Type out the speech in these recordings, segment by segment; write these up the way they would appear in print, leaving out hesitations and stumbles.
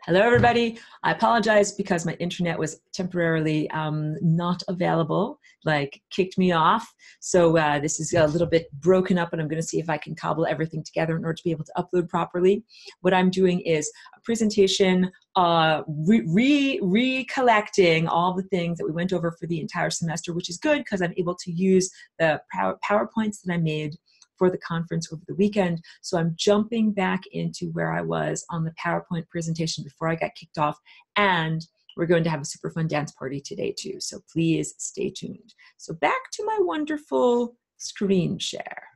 Hello, everybody. I apologize because my internet was temporarily not available, like kicked me off. So this is a little bit broken up, and I'm going to see if I can cobble everything together in order to be able to upload properly. What I'm doing is a presentation recollecting all the things that we went over for the entire semester, which is good because I'm able to use the PowerPoints that I made for the conference over the weekend. So I'm jumping back into where I was on the PowerPoint presentation before I got kicked off, and we're going to have a super fun dance party today too. So please stay tuned. So back to my wonderful screen share.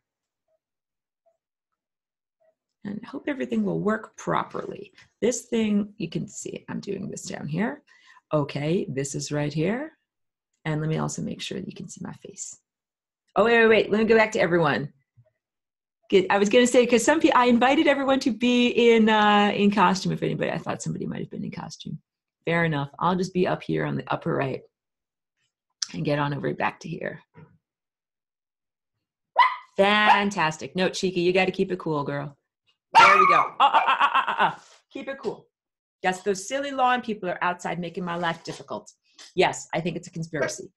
And I hope everything will work properly. This thing, you can see, I'm doing this down here. Okay, this is right here. And let me also make sure that you can see my face. Oh, wait, let me go back to everyone. I was going to say, because some people, I invited everyone to be in costume. If anybody, I thought somebody might have been in costume. Fair enough. I'll just be up here on the upper right and get on over back to here. Fantastic. No, Cheeky, you got to keep it cool, girl. There we go. Keep it cool. Yes, those silly lawn people are outside making my life difficult. Yes, I think it's a conspiracy.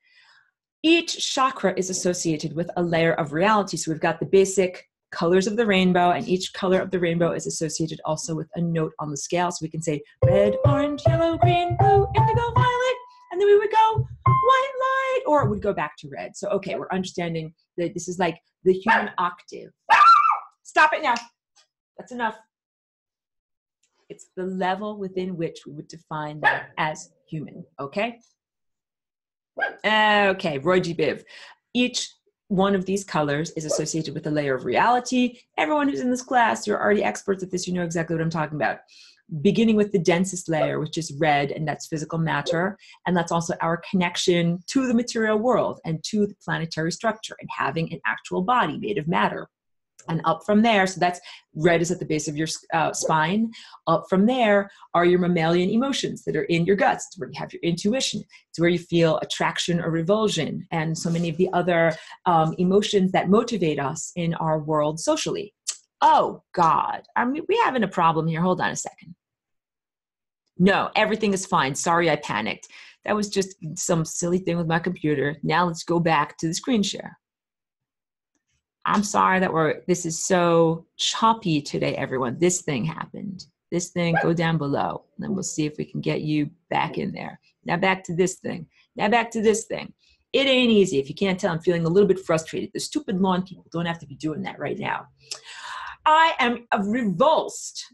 Each chakra is associated with a layer of reality. So we've got the basic colors of the rainbow, and each color of the rainbow is associated also with a note on the scale. So we can say red, orange, yellow, green, blue, indigo, violet, and then we would go white light, or it would go back to red. So, okay, we're understanding that this is like the human octave. Stop it now. That's enough. It's the level within which we would define that as human, okay? Okay, Roy G. Biv. Each one of these colors is associated with a layer of reality. Everyone who's in this class, you're already experts at this, you know exactly what I'm talking about. Beginning with the densest layer, which is red, and that's physical matter. And that's also our connection to the material world and to the planetary structure and having an actual body made of matter. And up from there, so that's red is at the base of your spine. Up from there are your mammalian emotions that are in your guts. It's where you have your intuition. It's where you feel attraction or revulsion and so many of the other emotions that motivate us in our world socially. Oh, God. I mean, we're having a problem here. Hold on a second. No, everything is fine. Sorry, I panicked. That was just some silly thing with my computer. Now let's go back to the screen share. I'm sorry that this is so choppy today, everyone. This thing happened. This thing, go down below. And then we'll see if we can get you back in there. Now back to this thing. Now back to this thing. It ain't easy. If you can't tell, I'm feeling a little bit frustrated. The stupid lawn people don't have to be doing that right now. I am repulsed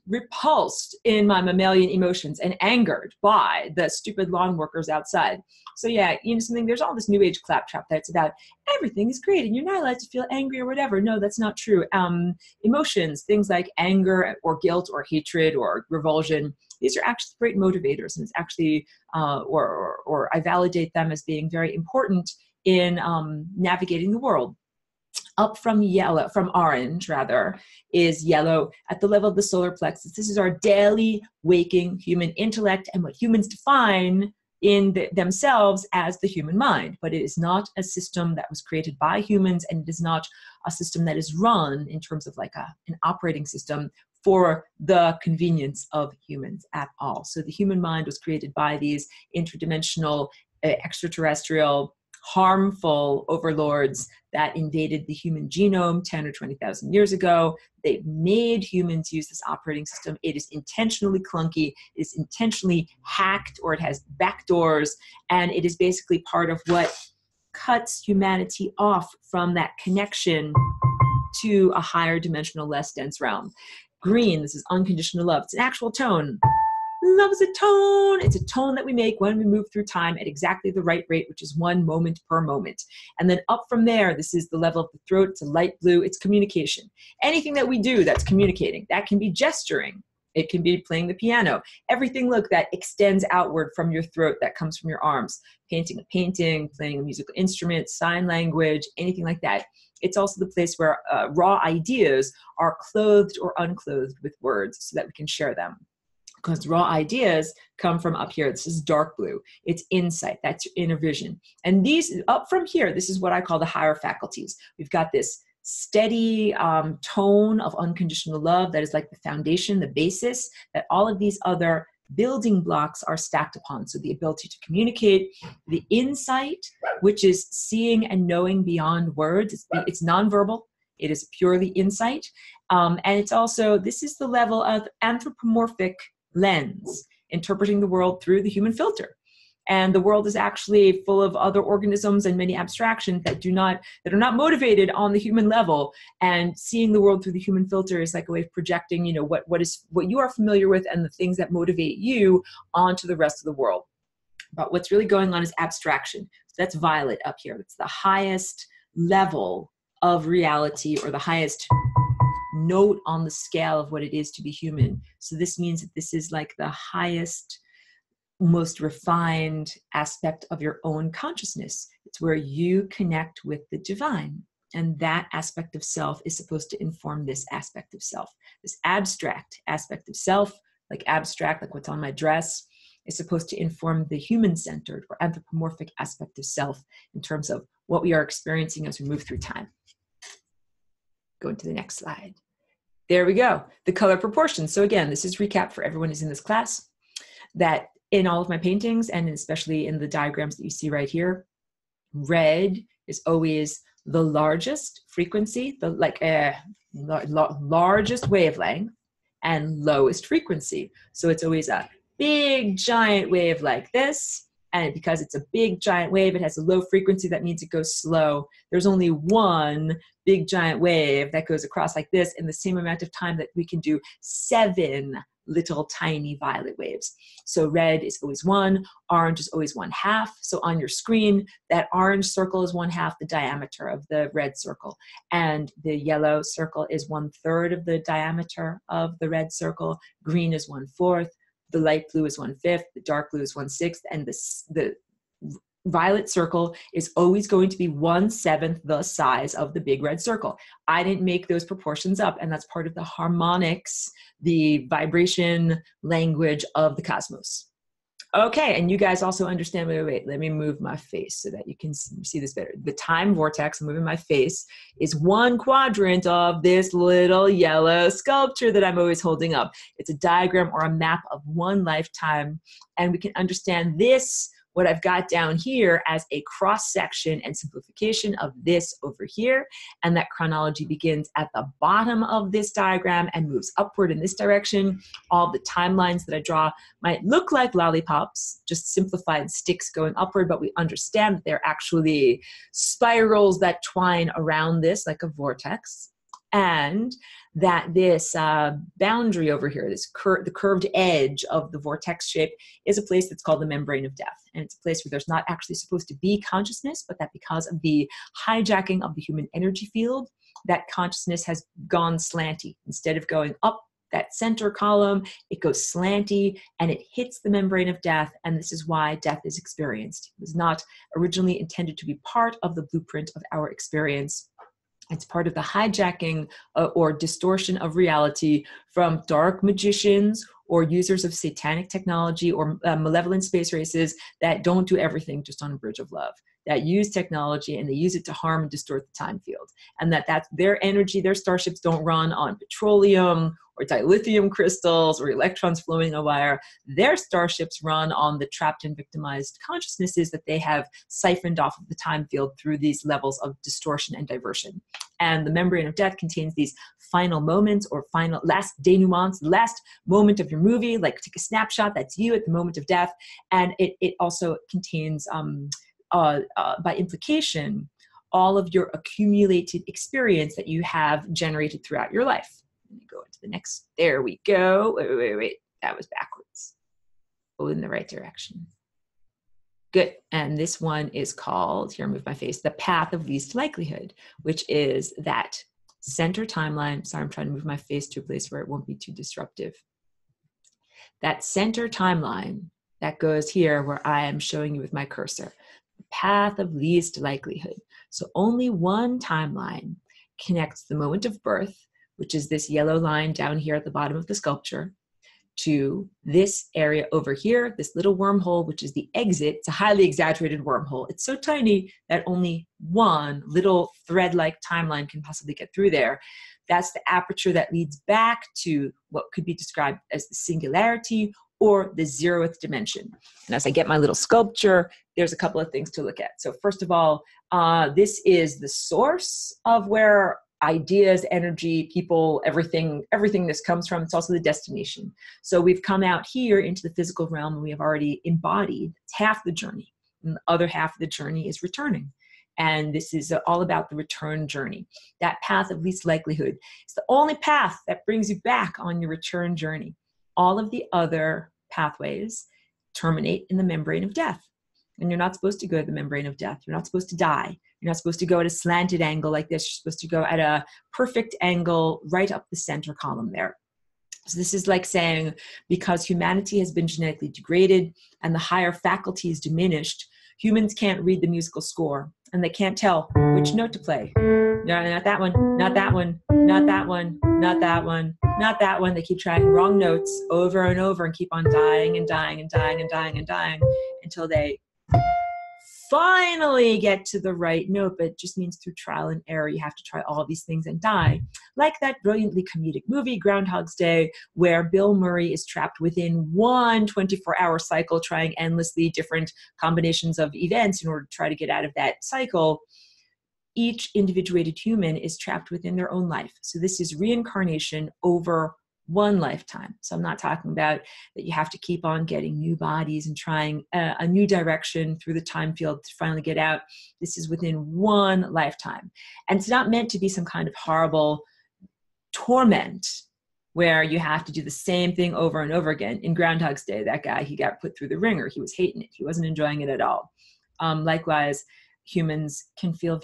in my mammalian emotions and angered by the stupid lawn workers outside. So yeah, you know something, there's all this new age claptrap that's about everything is great and you're not allowed to feel angry or whatever. No, that's not true. Emotions, things like anger or guilt or hatred or revulsion, these are actually great motivators, and it's actually, or I validate them as being very important in navigating the world. Up from orange rather, is yellow at the level of the solar plexus. This is our daily waking human intellect and what humans define in themselves as the human mind. But it is not a system that was created by humans, and it is not a system that is run in terms of like an operating system for the convenience of humans at all. So the human mind was created by these interdimensional, extraterrestrial, harmful overlords that invaded the human genome 10 or 20,000 years ago. They made humans use this operating system. It is intentionally clunky, it is intentionally hacked, or it has backdoors, and it is basically part of what cuts humanity off from that connection to a higher dimensional, less dense realm. Green, this is unconditional love. It's an actual tone. Love is a tone. It's a tone that we make when we move through time at exactly the right rate, which is 1 moment per moment. And then up from there, this is the level of the throat. It's a light blue. It's communication. Anything that we do that's communicating, that can be gesturing. It can be playing the piano. Everything, look, that extends outward from your throat, that comes from your arms. Painting a painting, playing a musical instrument, sign language, anything like that. It's also the place where raw ideas are clothed or unclothed with words so that we can share them. Because raw ideas come from up here. This is dark blue. It's insight. That's your inner vision. And these, up from here, this is what I call the higher faculties. We've got this steady tone of unconditional love that is like the foundation, the basis that all of these other building blocks are stacked upon. So the ability to communicate, the insight, which is seeing and knowing beyond words. It's nonverbal. It is purely insight. And it's also, this is the level of anthropomorphic lens, interpreting the world through the human filter. And the world is actually full of other organisms and many abstractions that are not motivated on the human level. And seeing the world through the human filter is like a way of projecting, you know, what you are familiar with and the things that motivate you onto the rest of the world. But what's really going on is abstraction. So that's violet up here. It's the highest level of reality, or the highest note on the scale of what it is to be human. So this means that this is like the highest, most refined aspect of your own consciousness. It's where you connect with the divine. And that aspect of self is supposed to inform this aspect of self. This abstract aspect of self, like abstract, like what's on my dress, is supposed to inform the human-centered or anthropomorphic aspect of self in terms of what we are experiencing as we move through time. Go into the next slide. There we go. The color proportions. So again, this is recap for everyone who's in this class, that in all of my paintings, and especially in the diagrams that you see right here, red is always the largest frequency, the largest wavelength, and lowest frequency. So it's always a big giant wave like this. And because it's a big giant wave, it has a low frequency. That means it goes slow. There's only one big giant wave that goes across like this in the same amount of time that we can do 7 little tiny violet waves. So red is always 1, orange is always 1/2. So on your screen, that orange circle is 1/2 the diameter of the red circle. And the yellow circle is 1/3 of the diameter of the red circle. Green is 1/4. The light blue is 1/5. The dark blue is 1/6. And the violet circle is always going to be 1/7 the size of the big red circle. I didn't make those proportions up, and that's part of the harmonics, the vibration language of the cosmos. Okay, and you guys also understand, wait, let me move my face so that you can see this better. The time vortex, I'm moving my face, is 1 quadrant of this little yellow sculpture that I'm always holding up. It's a diagram or a map of 1 lifetime, and we can understand this, what I've got down here, as a cross-section and simplification of this over here. And that chronology begins at the bottom of this diagram and moves upward in this direction. All the timelines that I draw might look like lollipops, just simplified sticks going upward, but we understand that they're actually spirals that twine around this like a vortex. And that this boundary over here, the curved edge of the vortex shape, is a place that's called the membrane of death. And it's a place where there's not actually supposed to be consciousness, but that because of the hijacking of the human energy field, that consciousness has gone slanty. Instead of going up that center column, it goes slanty and it hits the membrane of death. And this is why death is experienced. It was not originally intended to be part of the blueprint of our experience. It's part of the hijacking or distortion of reality from dark magicians or users of satanic technology or malevolent space races that don't do everything just on a bridge of love, that use technology and they use it to harm and distort the time field. And that's their energy, their starships don't run on petroleum or dilithium crystals or electrons flowing a wire. Their starships run on the trapped and victimized consciousnesses that they have siphoned off of the time field through these levels of distortion and diversion. And the membrane of death contains these final moments or final last denouements, last moment of your movie, like take a snapshot, that's you at the moment of death. And it also contains, by implication, all of your accumulated experience that you have generated throughout your life. Let me go into the next, there we go. Wait, that was backwards. Go in the right direction. Good, and this one is called, here, move my face, the path of least likelihood, which is that center timeline. Sorry, I'm trying to move my face to a place where it won't be too disruptive. That center timeline that goes here where I am showing you with my cursor, the path of least likelihood. So only one timeline connects the moment of birth, which is this yellow line down here at the bottom of the sculpture, to this area over here, this little wormhole, which is the exit. It's a highly exaggerated wormhole. It's so tiny that only one little thread-like timeline can possibly get through there. That's the aperture that leads back to what could be described as the singularity or the 0th dimension. And as I get my little sculpture, there's a couple of things to look at. So first of all, this is the source of where ideas, energy, people, everything this comes from. It's also the destination. So we've come out here into the physical realm and we have already embodied. It's half the journey. And the other half of the journey is returning. And this is all about the return journey. That path of least likelihood is the only path that brings you back on your return journey. All of the other pathways terminate in the membrane of death. And you're not supposed to go to the membrane of death. You're not supposed to die. You're not supposed to go at a slanted angle like this. You're supposed to go at a perfect angle right up the center column there. So this is like saying, because humanity has been genetically degraded and the higher faculties diminished, humans can't read the musical score and they can't tell which note to play. No, not that one, not that one, not that one, not that one, not that one. They keep trying wrong notes over and over and keep on dying and dying and dying and dying and dying until they finally get to the right note. But it just means through trial and error, you have to try all these things and die. Like that brilliantly comedic movie, Groundhog's Day, where Bill Murray is trapped within one 24-hour cycle, trying endlessly different combinations of events in order to try to get out of that cycle. Each individuated human is trapped within their own life. So this is reincarnation over one lifetime. So I'm not talking about that you have to keep on getting new bodies and trying a new direction through the time field to finally get out. This is within one lifetime. And it's not meant to be some kind of horrible torment where you have to do the same thing over and over again. In Groundhog's Day, that guy, he got put through the ringer. He was hating it. He wasn't enjoying it at all. Likewise, humans can feel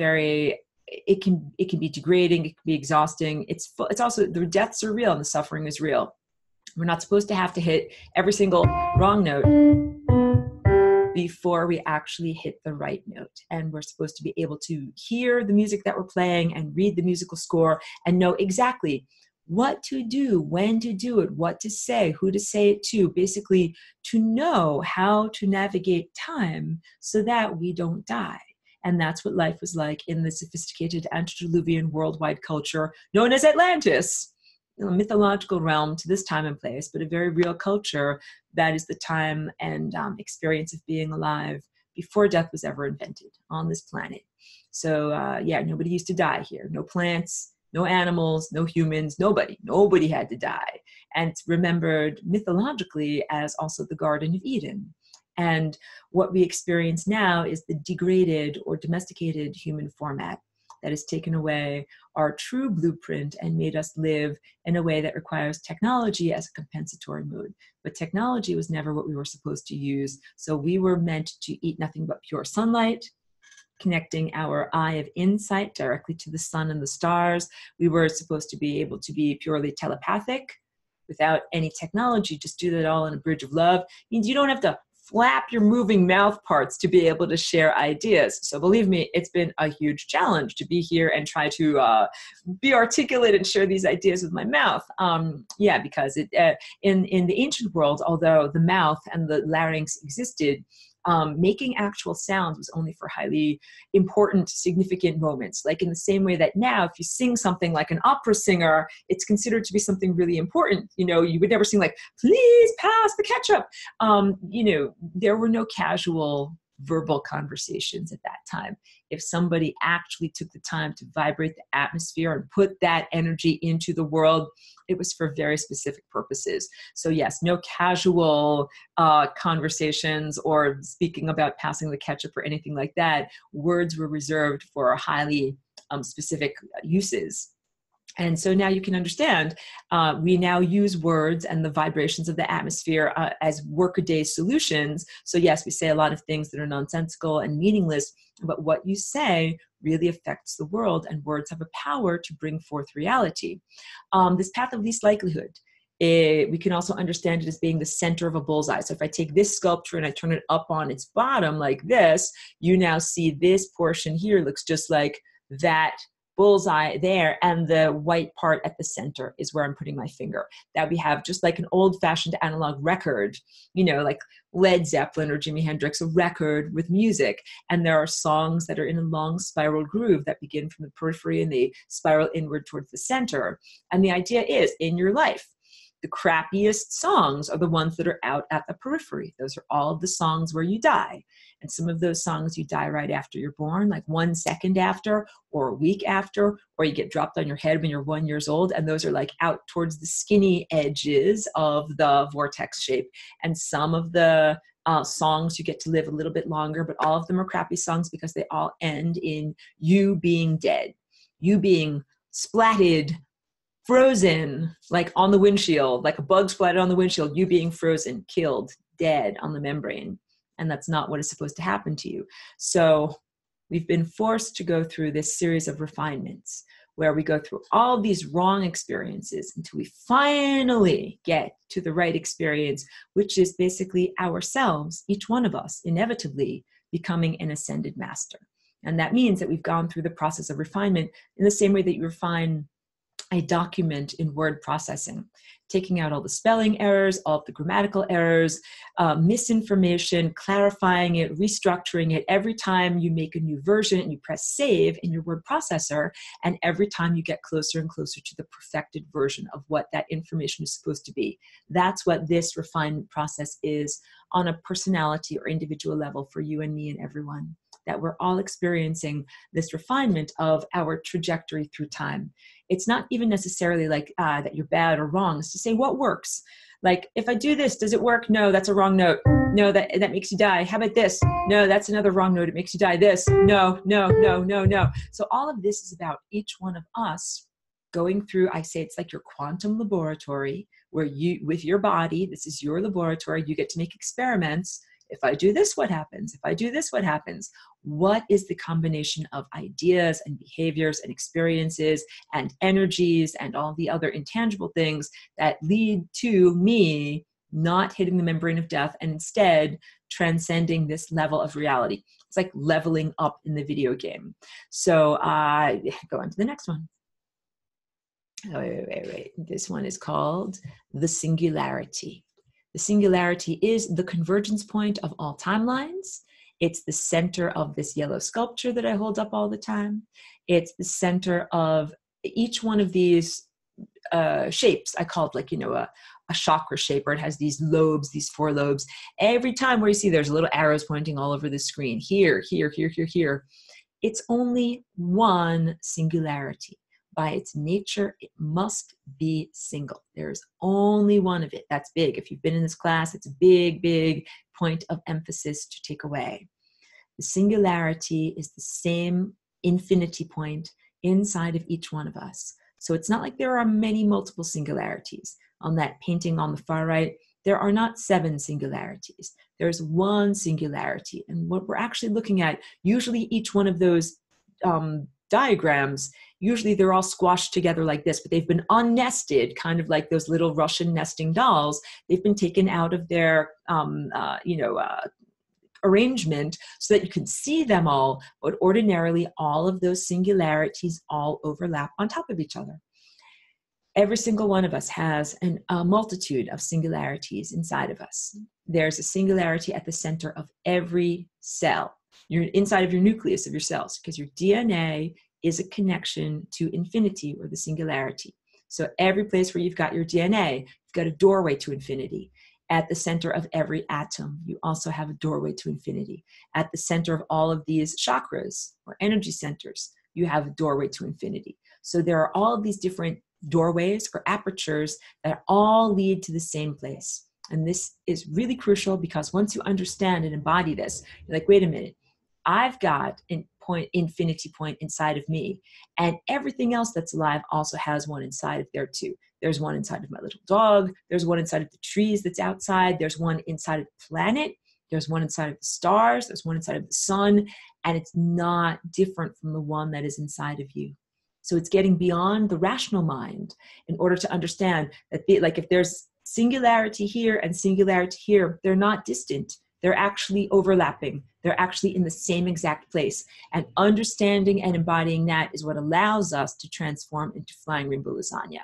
it can be degrading, it can be exhausting. It's also, the deaths are real and the suffering is real. We're not supposed to have to hit every single wrong note before we actually hit the right note. And we're supposed to be able to hear the music that we're playing and read the musical score and know exactly what to do, when to do it, what to say, who to say it to, basically to know how to navigate time so that we don't die. And that's what life was like in the sophisticated antediluvian worldwide culture known as Atlantis, a mythological realm to this time and place, but a very real culture that is the time and experience of being alive before death was ever invented on this planet. So nobody used to die here. No plants, no animals, no humans, nobody had to die. And it's remembered mythologically as also the Garden of Eden. And what we experience now is the degraded or domesticated human format that has taken away our true blueprint and made us live in a way that requires technology as a compensatory mode. But technology was never what we were supposed to use. So we were meant to eat nothing but pure sunlight, connecting our eye of insight directly to the sun and the stars. We were supposed to be able to be purely telepathic without any technology. Just do that all in a bridge of love. It means you don't have to flap your moving mouth parts to be able to share ideas. So believe me, it's been a huge challenge to be here and try to be articulate and share these ideas with my mouth. Because in the ancient world, although the mouth and the larynx existed, making actual sounds was only for highly important, significant moments. Like in the same way that now, if you sing something like an opera singer, it's considered to be something really important. You know, you would never sing like, please pass the ketchup. There were no casual verbal conversations at that time. If somebody actually took the time to vibrate the atmosphere and put that energy into the world, it was for very specific purposes. So yes, no casual conversations or speaking about passing the ketchup or anything like that. Words were reserved for highly specific uses. And so now you can understand, we now use words and the vibrations of the atmosphere as workaday solutions. So yes, we say a lot of things that are nonsensical and meaningless, but what you say really affects the world, and words have a power to bring forth reality. This path of least likelihood, we can also understand it as being the center of a bullseye. So if I take this sculpture and I turn it up on its bottom like this, you now see this portion here looks just like that bullseye there, and the white part at the center is where I'm putting my finger. That we have just like an old-fashioned analog record, like Led Zeppelin or Jimi Hendrix, a record with music. And there are songs that are in a long spiral groove that begin from the periphery and they spiral inward towards the center. And the idea is, in your life, the crappiest songs are the ones that are out at the periphery. Those are all of the songs where you die. And some of those songs you die right after you're born, like 1 second after, or a week after, or you get dropped on your head when you're 1 year old. And those are like out towards the skinny edges of the vortex shape. And some of the songs you get to live a little bit longer, but all of them are crappy songs because they all end in you being dead, you being splatted, frozen, like on the windshield, like a bug splatted on the windshield, you being frozen, killed, dead on the membrane. And that's not what is supposed to happen to you. So we've been forced to go through this series of refinements where we go through all these wrong experiences until we finally get to the right experience, which is basically ourselves, each one of us, inevitably becoming an ascended master. And that means that we've gone through the process of refinement in the same way that you refine a document in word processing, taking out all the spelling errors, all of the grammatical errors, misinformation, clarifying it, restructuring it. Every time you make a new version and you press save in your word processor, and every time you get closer and closer to the perfected version of what that information is supposed to be. That's what this refinement process is on a personality or individual level for you and me and everyone, that we're all experiencing this refinement of our trajectory through time. It's not even necessarily like that you're bad or wrong. It's to say what works. Like, if I do this, does it work? No, that's a wrong note. No, that makes you die. How about this? No, that's another wrong note. It makes you die. This. No, no, no, no, no. So all of this is about each one of us going through, I say it's like your quantum laboratory where you, with your body, this is your laboratory, you get to make experiments. If I do this, what happens? If I do this, what happens? What is the combination of ideas and behaviors and experiences and energies and all the other intangible things that lead to me not hitting the membrane of death and instead transcending this level of reality? It's like leveling up in the video game. So go on to the next one. Oh, wait. This one is called the Singularity. The Singularity is the convergence point of all timelines. It's the center of this yellow sculpture that I hold up all the time. It's the center of each one of these shapes. I call it like, a chakra shape where it has these lobes, these 4 lobes. Every time where you see there's little arrows pointing all over the screen, here, here, here, here, here. It's only one singularity. By its nature, it must be single. There's only one of it. That's big. If you've been in this class, it's a big, big point of emphasis to take away. The singularity is the same infinity point inside of each one of us. So it's not like there are many multiple singularities. On that painting on the far right, there are not 7 singularities. There's one singularity. And what we're actually looking at, usually each one of those diagrams, usually they're all squashed together like this, but they've been unnested, kind of like those little Russian nesting dolls. They've been taken out of their, arrangement so that you can see them all, but ordinarily all of those singularities all overlap on top of each other. Every single one of us has a multitude of singularities inside of us. There's a singularity at the center of every cell. You're inside of your nucleus of your cells, because your DNA is a connection to infinity or the singularity. So every place where you've got your DNA, you've got a doorway to infinity. At the center of every atom, you also have a doorway to infinity. At the center of all of these chakras or energy centers, you have a doorway to infinity. So there are all of these different doorways or apertures that all lead to the same place. And this is really crucial because once you understand and embody this, you're like, wait a minute, I've got an infinity point inside of me, and everything else that's alive also has one inside of there too. There's one inside of my little dog. There's one inside of the trees that's outside. There's one inside of the planet. There's one inside of the stars. There's one inside of the sun, and it's not different from the one that is inside of you. So it's getting beyond the rational mind in order to understand that, like, if there's singularity here and singularity here, they're not distant. They're actually overlapping. They're actually in the same exact place. And understanding and embodying that is what allows us to transform into flying rainbow lasagna.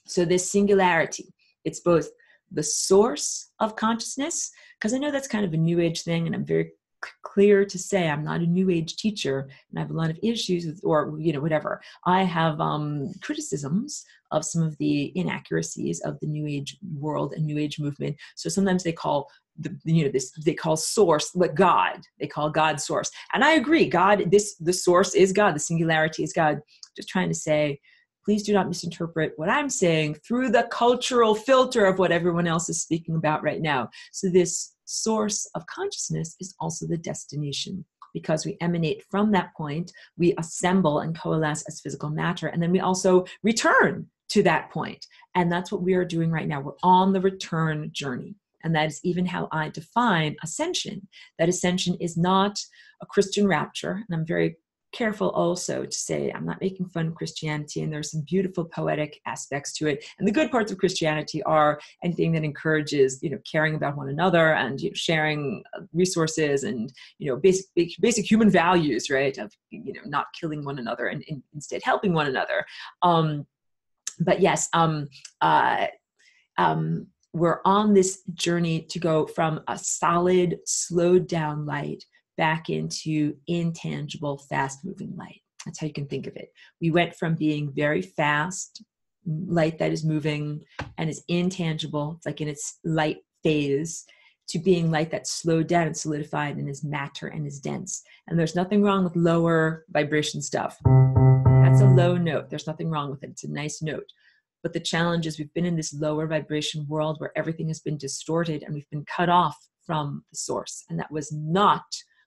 So this singularity, it's both the source of consciousness, because I know that's kind of a new age thing, and I'm very clear to say I'm not a New Age teacher, and I have a lot of issues with, or whatever. I have criticisms of some of the inaccuracies of the New Age world and New Age movement. So sometimes they call they call source, like God. They call God source, and I agree. God, the source is God. The singularity is God. Just trying to say, please do not misinterpret what I'm saying through the cultural filter of what everyone else is speaking about right now. So this source of consciousness is also the destination, because we emanate from that point, we assemble and coalesce as physical matter, and then we also return to that point. And that's what we are doing right now. We're on the return journey. And that is even how I define ascension. That ascension is not a Christian rapture. And I'm very careful also to say I'm not making fun of Christianity, and there's some beautiful poetic aspects to it. And the good parts of Christianity are anything that encourages, caring about one another and sharing resources and basic human values, right? Of not killing one another and instead helping one another. But yes, we're on this journey to go from a solid, slowed down light back into intangible, fast-moving light. That's how you can think of it. We went from being very fast, light that is moving and is intangible, it's like in its light phase, to being light that's slowed down and solidified and is matter and is dense. And there's nothing wrong with lower vibration stuff. That's a low note. There's nothing wrong with it. It's a nice note. But the challenge is we've been in this lower vibration world where everything has been distorted and we've been cut off from the source. And that was not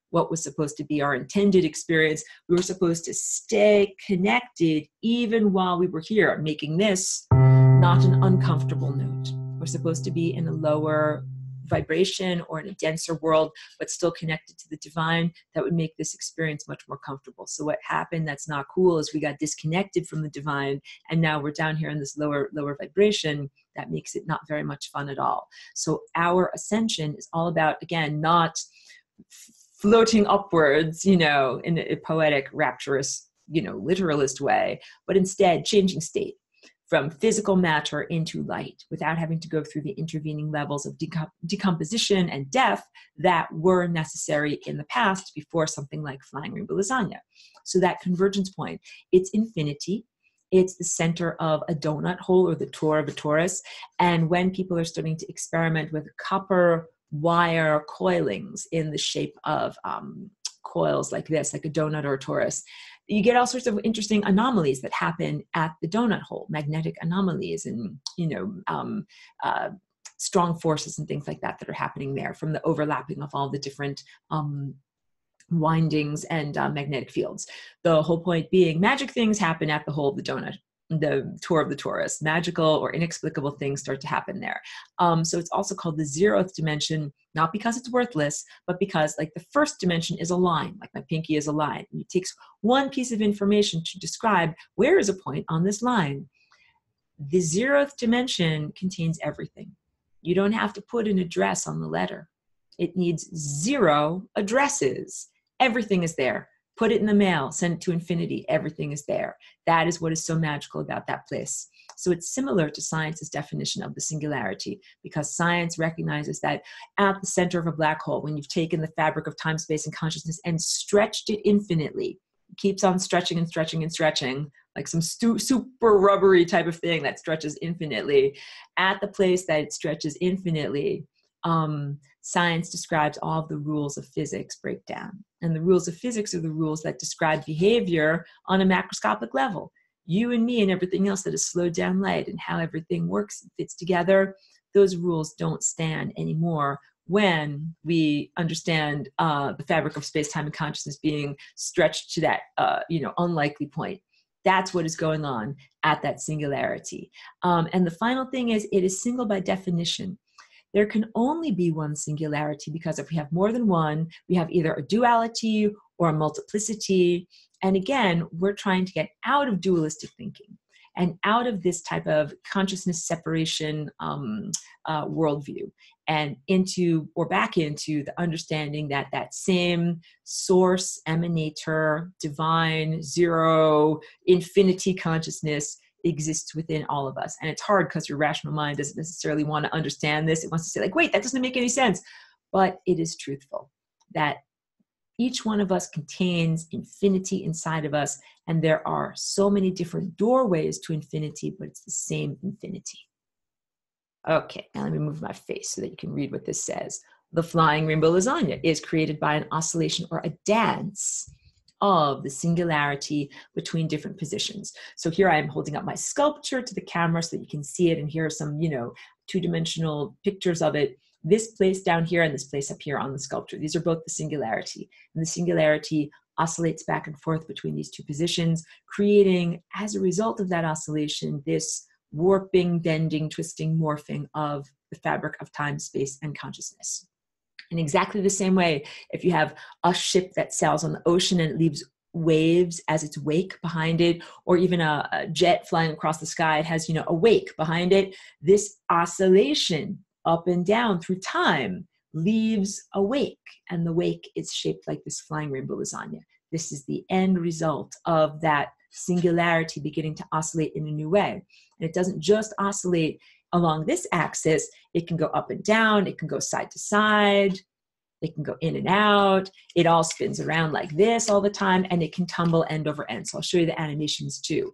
what was supposed to be our intended experience. We were supposed to stay connected even while we were here, making this not an uncomfortable note. We're supposed to be in a lower vibration or in a denser world, but still connected to the divine. That would make this experience much more comfortable. So what happened that's not cool is we got disconnected from the divine, and now we're down here in this lower vibration. That makes it not very much fun at all. So our ascension is all about, again, not floating upwards, in a poetic, rapturous, literalist way, but instead changing state from physical matter into light without having to go through the intervening levels of decomposition and death that were necessary in the past before something like flying rainbow lasagna. So that convergence point, it's infinity. It's the center of a donut hole, or the core of a torus. And when people are starting to experiment with copper wire coilings in the shape of coils like this, like a donut or a torus, you get all sorts of interesting anomalies that happen at the donut hole, magnetic anomalies and, strong forces and things like that are happening there from the overlapping of all the different windings and magnetic fields. The whole point being magic things happen at the hole of the donut, the tour of the torus. Magical or inexplicable things start to happen there. So it's also called the 0th dimension, not because it's worthless, but because like the first dimension is a line, like my pinky is a line. It takes one piece of information to describe where is a point on this line. The 0th dimension contains everything. You don't have to put an address on the letter. It needs 0 addresses. Everything is there. Put it in the mail, send it to infinity. Everything is there. That is what is so magical about that place. So it's similar to science's definition of the singularity, because science recognizes that at the center of a black hole, when you've taken the fabric of time, space, and consciousness and stretched it infinitely, it keeps on stretching and stretching and stretching, like some super rubbery type of thing that stretches infinitely. At the place that it stretches infinitely, science describes all of the rules of physics break down. And the rules of physics are the rules that describe behavior on a macroscopic level. You and me and everything else that is slowed down light and how everything works and fits together, those rules don't stand anymore when we understand the fabric of space, time, and consciousness being stretched to that unlikely point. That's what is going on at that singularity. And the final thing is, it is single by definition. There can only be one singularity, because if we have more than one, we have either a duality or a multiplicity. And again, we're trying to get out of dualistic thinking and out of this type of consciousness separation worldview, and into, or back into, the understanding that that same source, emanator, divine, 0, infinity consciousness exists within all of us. And it's hard because your rational mind doesn't necessarily want to understand this. It wants to say like, wait, that doesn't make any sense. But it is truthful that Each one of us contains infinity inside of us, and there are so many different doorways to infinity, but it's the same infinity. Okay, now let me move my face so that you can read what this says. The flying rainbow lasagna is created by an oscillation or a dance of the singularity between different positions. So here I am holding up my sculpture to the camera so that you can see it, and here are some, two-dimensional pictures of it. This place down here and this place up here on the sculpture. These are both the singularity. And the singularity oscillates back and forth between these two positions, creating, as a result of that oscillation, this warping, bending, twisting, morphing of the fabric of time, space, and consciousness. In exactly the same way, if you have a ship that sails on the ocean and it leaves waves as its wake behind it, or even a jet flying across the sky, it has, a wake behind it. This oscillation up and down through time leaves a wake, and the wake is shaped like this flying rainbow lasagna. This is the end result of that singularity beginning to oscillate in a new way. And it doesn't just oscillate along this axis, it can go up and down, it can go side to side, it can go in and out, it all spins around like this all the time, and it can tumble end over end. So I'll show you the animations too.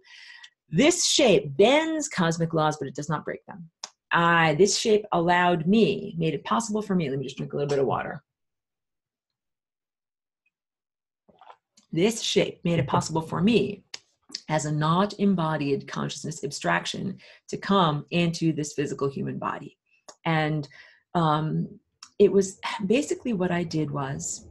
This shape bends cosmic laws, but it does not break them. This shape made it possible for me. Let me just drink a little bit of water. This shape made it possible for me, as a not embodied consciousness abstraction, to come into this physical human body. And it was basically what I did was,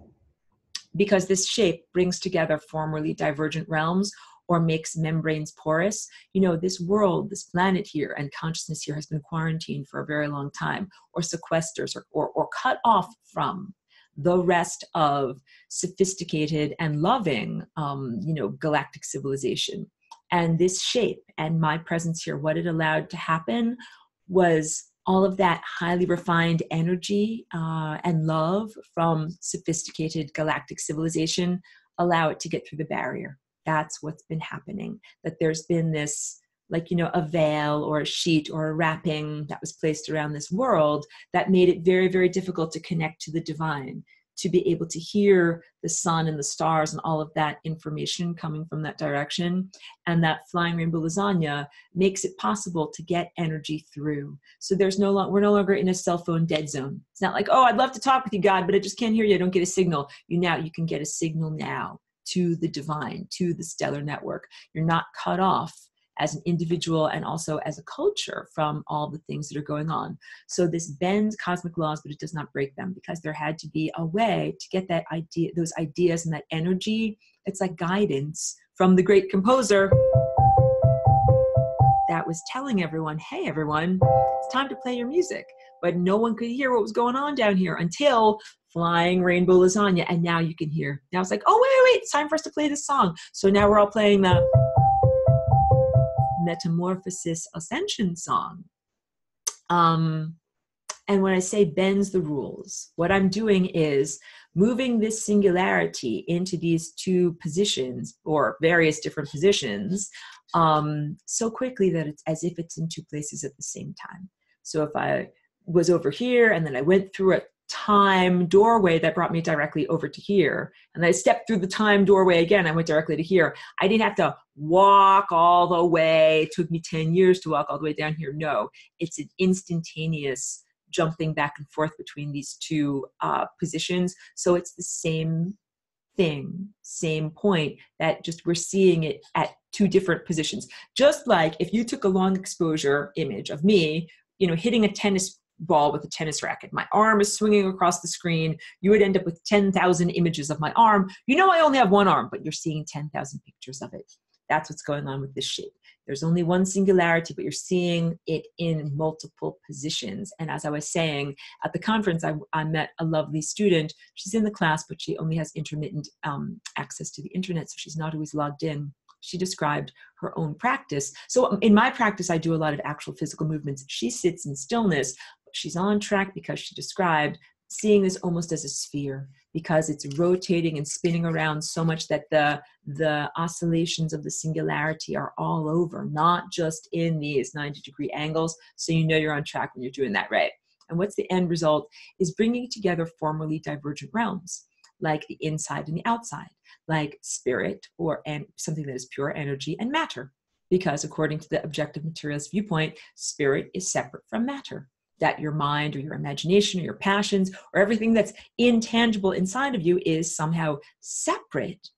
because this shape brings together formerly divergent realms or makes membranes porous. This world, this planet here, and consciousness here has been quarantined for a very long time, or sequesters, or cut off from the rest of sophisticated and loving, galactic civilization. And this shape and my presence here, what it allowed to happen was all of that highly refined energy and love from sophisticated galactic civilization allow it to get through the barrier. That's what's been happening, that there's been this, a veil or a sheet or a wrapping that was placed around this world that made it very, very difficult to connect to the divine, to be able to hear the sun and the stars and all of that information coming from that direction. And that flying rainbow lasagna makes it possible to get energy through. So we're no longer in a cell phone dead zone. It's not like, oh, I'd love to talk with you, God, but I just can't hear you. I don't get a signal. You can get a signal now to the divine, to the stellar network. You're not cut off as an individual and also as a culture from all the things that are going on. So this bends cosmic laws, but it does not break them, because there had to be a way to get that idea, those ideas and that energy. It's like guidance from the great composer that was telling everyone, hey, everyone, it's time to play your music. But no one could hear what was going on down here until flying rainbow lasagna. And now you can hear. Now it's like, oh, wait, it's time for us to play this song. So now we're all playing the Metamorphosis Ascension song. And when I say bends the rules, what I'm doing is moving this singularity into these two positions, or various different positions, so quickly that it's as if it's in two places at the same time. So if I was over here and then I went through a time doorway that brought me directly over to here, and I stepped through the time doorway again, I went directly to here. I didn't have to walk all the way. It took me 10 years to walk all the way down here. No, it's an instantaneous jumping back and forth between these two positions. So it's the same thing, same point, that just we're seeing it at two different positions. Just like if you took a long exposure image of me, hitting a tennis ball with a tennis racket. My arm is swinging across the screen. You would end up with 10,000 images of my arm. I only have one arm, but you're seeing 10,000 pictures of it. That's what's going on with this shape. There's only one singularity, but you're seeing it in multiple positions. And as I was saying, at the conference, I met a lovely student. She's in the class, but she only has intermittent access to the internet, so she's not always logged in. She described her own practice. So in my practice, I do a lot of actual physical movements. She sits in stillness. She's on track because she described seeing this almost as a sphere, because it's rotating and spinning around so much that the oscillations of the singularity are all over, not just in these 90-degree angles. So you're on track when you're doing that, right? And what's the end result is bringing together formerly divergent realms. like the inside and the outside, like spirit and something that is pure energy and matter. Because according to the objective materialist viewpoint, spirit is separate from matter. That your mind or your imagination or your passions or everything that's intangible inside of you is somehow separate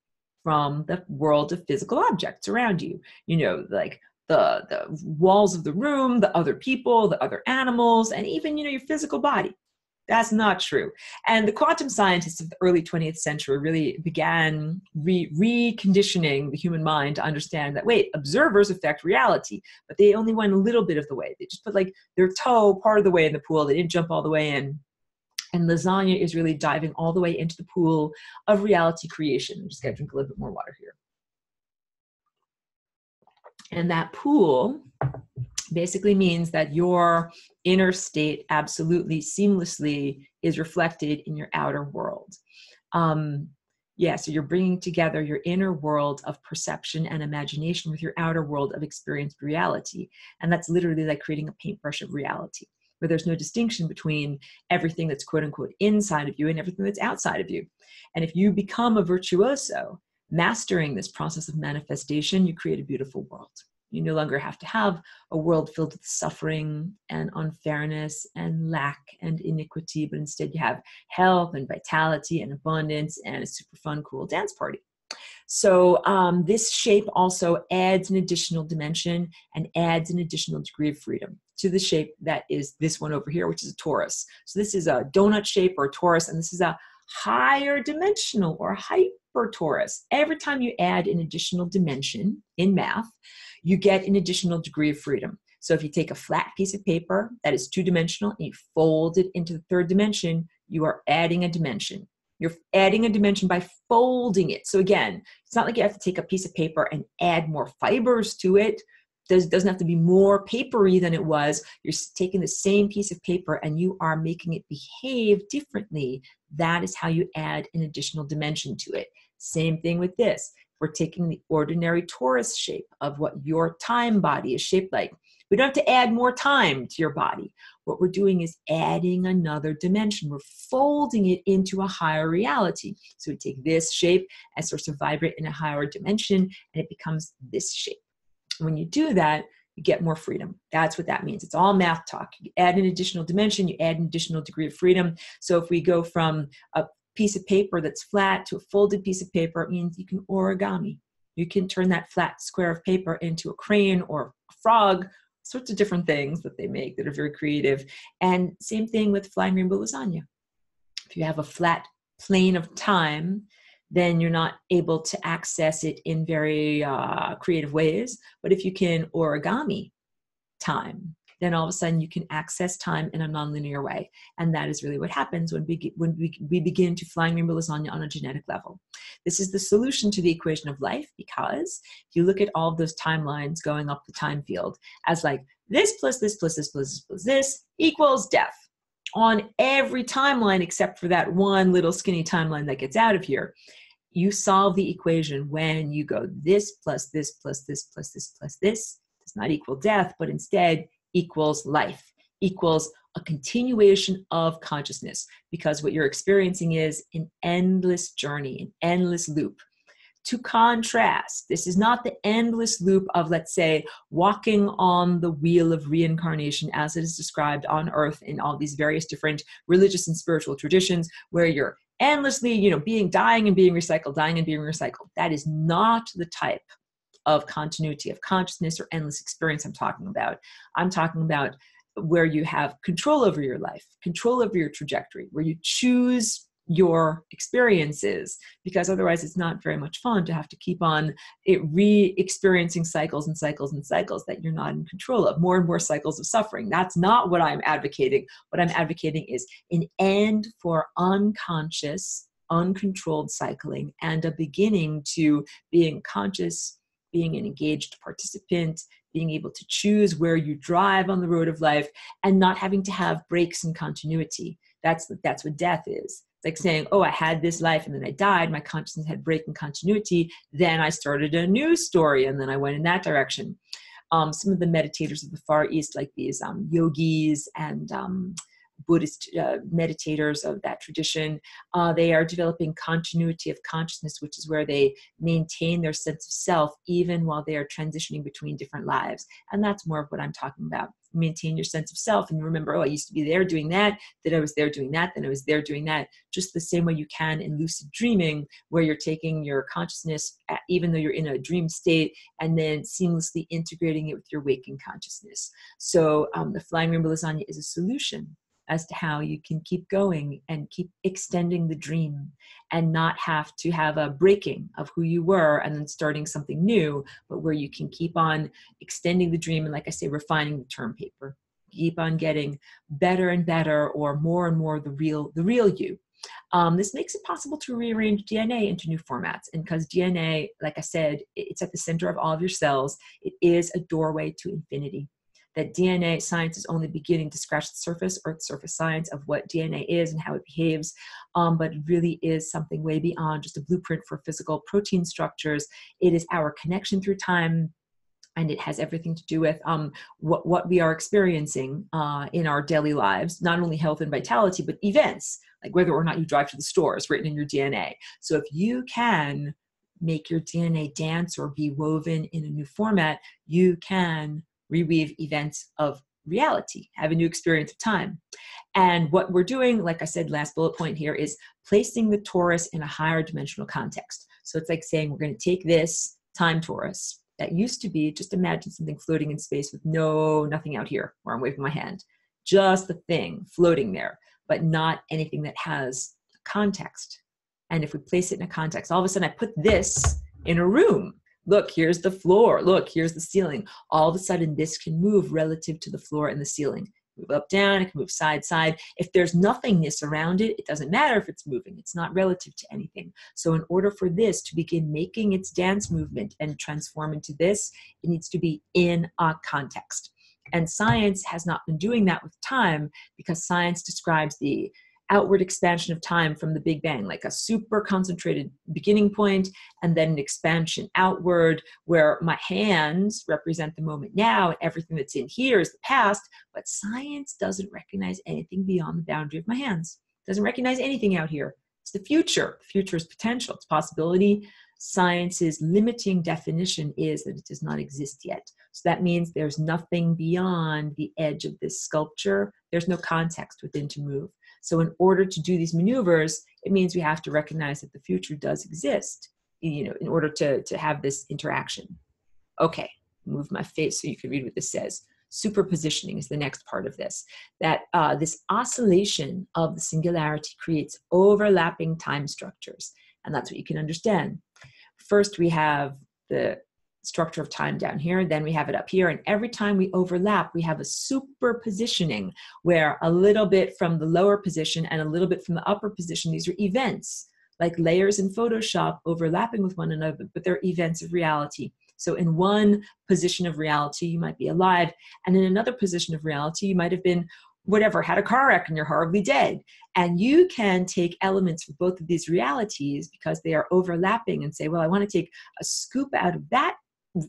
from the world of physical objects around you. You know, like the walls of the room, the other people, the other animals, and even, you know, your physical body. That's not true. And the quantum scientists of the early 20th century really began reconditioning the human mind to understand that, wait, observers affect reality, but they only went a little bit of the way. They just put like their toe part of the way in the pool. They didn't jump all the way in. And lasagna is really diving all the way into the pool of reality creation. I'm just going to drink a little bit more water here. And that pool basically means that your inner state absolutely seamlessly is reflected in your outer world. So you're bringing together your inner world of perception and imagination with your outer world of experienced reality. And that's literally like creating a paintbrush of reality, where there's no distinction between everything that's quote unquote inside of you and everything that's outside of you. And if you become a virtuoso, mastering this process of manifestation, you create a beautiful world. You no longer have to have a world filled with suffering and unfairness and lack and iniquity, but instead you have health and vitality and abundance and a super fun, cool dance party. So this shape also adds an additional dimension and adds an additional degree of freedom to the shape that is this one over here, which is a torus. So this is a donut shape or a torus, and this is a higher dimensional or hyper torus. Every time you add an additional dimension in math, you get an additional degree of freedom. So if you take a flat piece of paper that is two-dimensional and you fold it into the third dimension, you are adding a dimension. You're adding a dimension by folding it. So again, it's not like you have to take a piece of paper and add more fibers to it. It doesn't have to be more papery than it was. You're taking the same piece of paper and you are making it behave differently. That is how you add an additional dimension to it. Same thing with this. We're taking the ordinary torus shape of what your time body is shaped like. We don't have to add more time to your body. What we're doing is adding another dimension. We're folding it into a higher reality. So we take this shape and starts to vibrate in a higher dimension, and it becomes this shape. When you do that, you get more freedom. That's what that means. It's all math talk. You add an additional dimension, you add an additional degree of freedom. So if we go from a piece of paper that's flat to a folded piece of paper, it means you can origami. You can turn that flat square of paper into a crane or a frog, sorts of different things that they make that are very creative. And same thing with flying rainbow lasagna. If you have a flat plane of time, then you're not able to access it in very creative ways. But if you can origami time, then all of a sudden you can access time in a nonlinear way. And that is really what happens when we begin to flying rainbow lasagna on a genetic level. This is the solution to the equation of life, because if you look at all of those timelines going up the time field as like this plus this plus this plus this plus this equals death. On every timeline except for that one little skinny timeline that gets out of here, you solve the equation when you go this plus this plus this plus this plus this does not equal death, but instead equals life, equals a continuation of consciousness, because what you're experiencing is an endless journey, an endless loop. To contrast, this is not the endless loop of, let's say, walking on the wheel of reincarnation as it is described on earth in all these various different religious and spiritual traditions, where you're endlessly, dying and being recycled, dying and being recycled. That is not the type of continuity of consciousness or endless experience I'm talking about. I'm talking about where you have control over your life, control over your trajectory, where you choose your experiences, because otherwise it's not very much fun to have to keep on re-experiencing cycles and cycles and cycles that you're not in control of, more and more cycles of suffering. That's not what I'm advocating. What I'm advocating is an end for unconscious, uncontrolled cycling and a beginning to being conscious, being an engaged participant, being able to choose where you drive on the road of life, and not having to have breaks in continuity. That's what death is. It's like saying, oh, I had this life and then I died. My consciousness had break in continuity. Then I started a new story and then I went in that direction. Some of the meditators of the Far East, like these yogis and Buddhist meditators of that tradition. They are developing continuity of consciousness, which is where they maintain their sense of self even while they are transitioning between different lives. And that's more of what I'm talking about. Maintain your sense of self and remember, oh, I used to be there doing that, then I was there doing that, then I was there doing that, just the same way you can in lucid dreaming, where you're taking your consciousness, even though you're in a dream state, and then seamlessly integrating it with your waking consciousness. So the Flying Rainbow Lasagna is a solution as to how you can keep going and keep extending the dream and not have to have a breaking of who you were and then starting something new, but where you can keep on extending the dream and, like I say, refining the term paper, keep on getting better and better, or more and more the real you. This makes it possible to rearrange DNA into new formats. And because DNA, like I said, it's at the center of all of your cells, it is a doorway to infinity. That DNA science is only beginning to scratch the surface, Earth surface science, of what DNA is and how it behaves. But it really is something way beyond just a blueprint for physical protein structures. It is our connection through time, and it has everything to do with what we are experiencing in our daily lives, not only health and vitality, but events, like whether or not you drive to the store is written in your DNA. So if you can make your DNA dance or be woven in a new format, you can reweave events of reality, have a new experience of time. And what we're doing, like I said, last bullet point here, is placing the torus in a higher dimensional context. So it's like saying we're going to take this time torus that used to be, just imagine something floating in space with nothing out here where I'm waving my hand, just the thing floating there, but not anything that has context. And if we place it in a context, all of a sudden I put this in a room. Look, here's the floor. Look, here's the ceiling. All of a sudden, this can move relative to the floor and the ceiling. Move up, down, it can move side, side. If there's nothingness around it, it doesn't matter if it's moving. It's not relative to anything. So in order for this to begin making its dance movement and transform into this, it needs to be in a context. And science has not been doing that with time, because science describes the outward expansion of time from the Big Bang, like a super concentrated beginning point, and then an expansion outward where my hands represent the moment now and everything that's in here is the past. But science doesn't recognize anything beyond the boundary of my hands. It doesn't recognize anything out here. It's the future. The future is potential. It's possibility. Science's limiting definition is that it does not exist yet. So that means there's nothing beyond the edge of this sculpture. There's no context within to move. So in order to do these maneuvers, it means we have to recognize that the future does exist, in order to have this interaction. Okay, move my face so you can read what this says. Superpositioning is the next part of this. That this oscillation of the singularity creates overlapping time structures. And that's what you can understand. First, we have the structure of time down here, then we have it up here, and every time we overlap, we have a superpositioning where a little bit from the lower position and a little bit from the upper position, these are events, like layers in Photoshop overlapping with one another, but they're events of reality. So in one position of reality, you might be alive, and in another position of reality, you might have been had a car wreck and you're horribly dead. And you can take elements from both of these realities because they are overlapping and say, well, I want to take a scoop out of that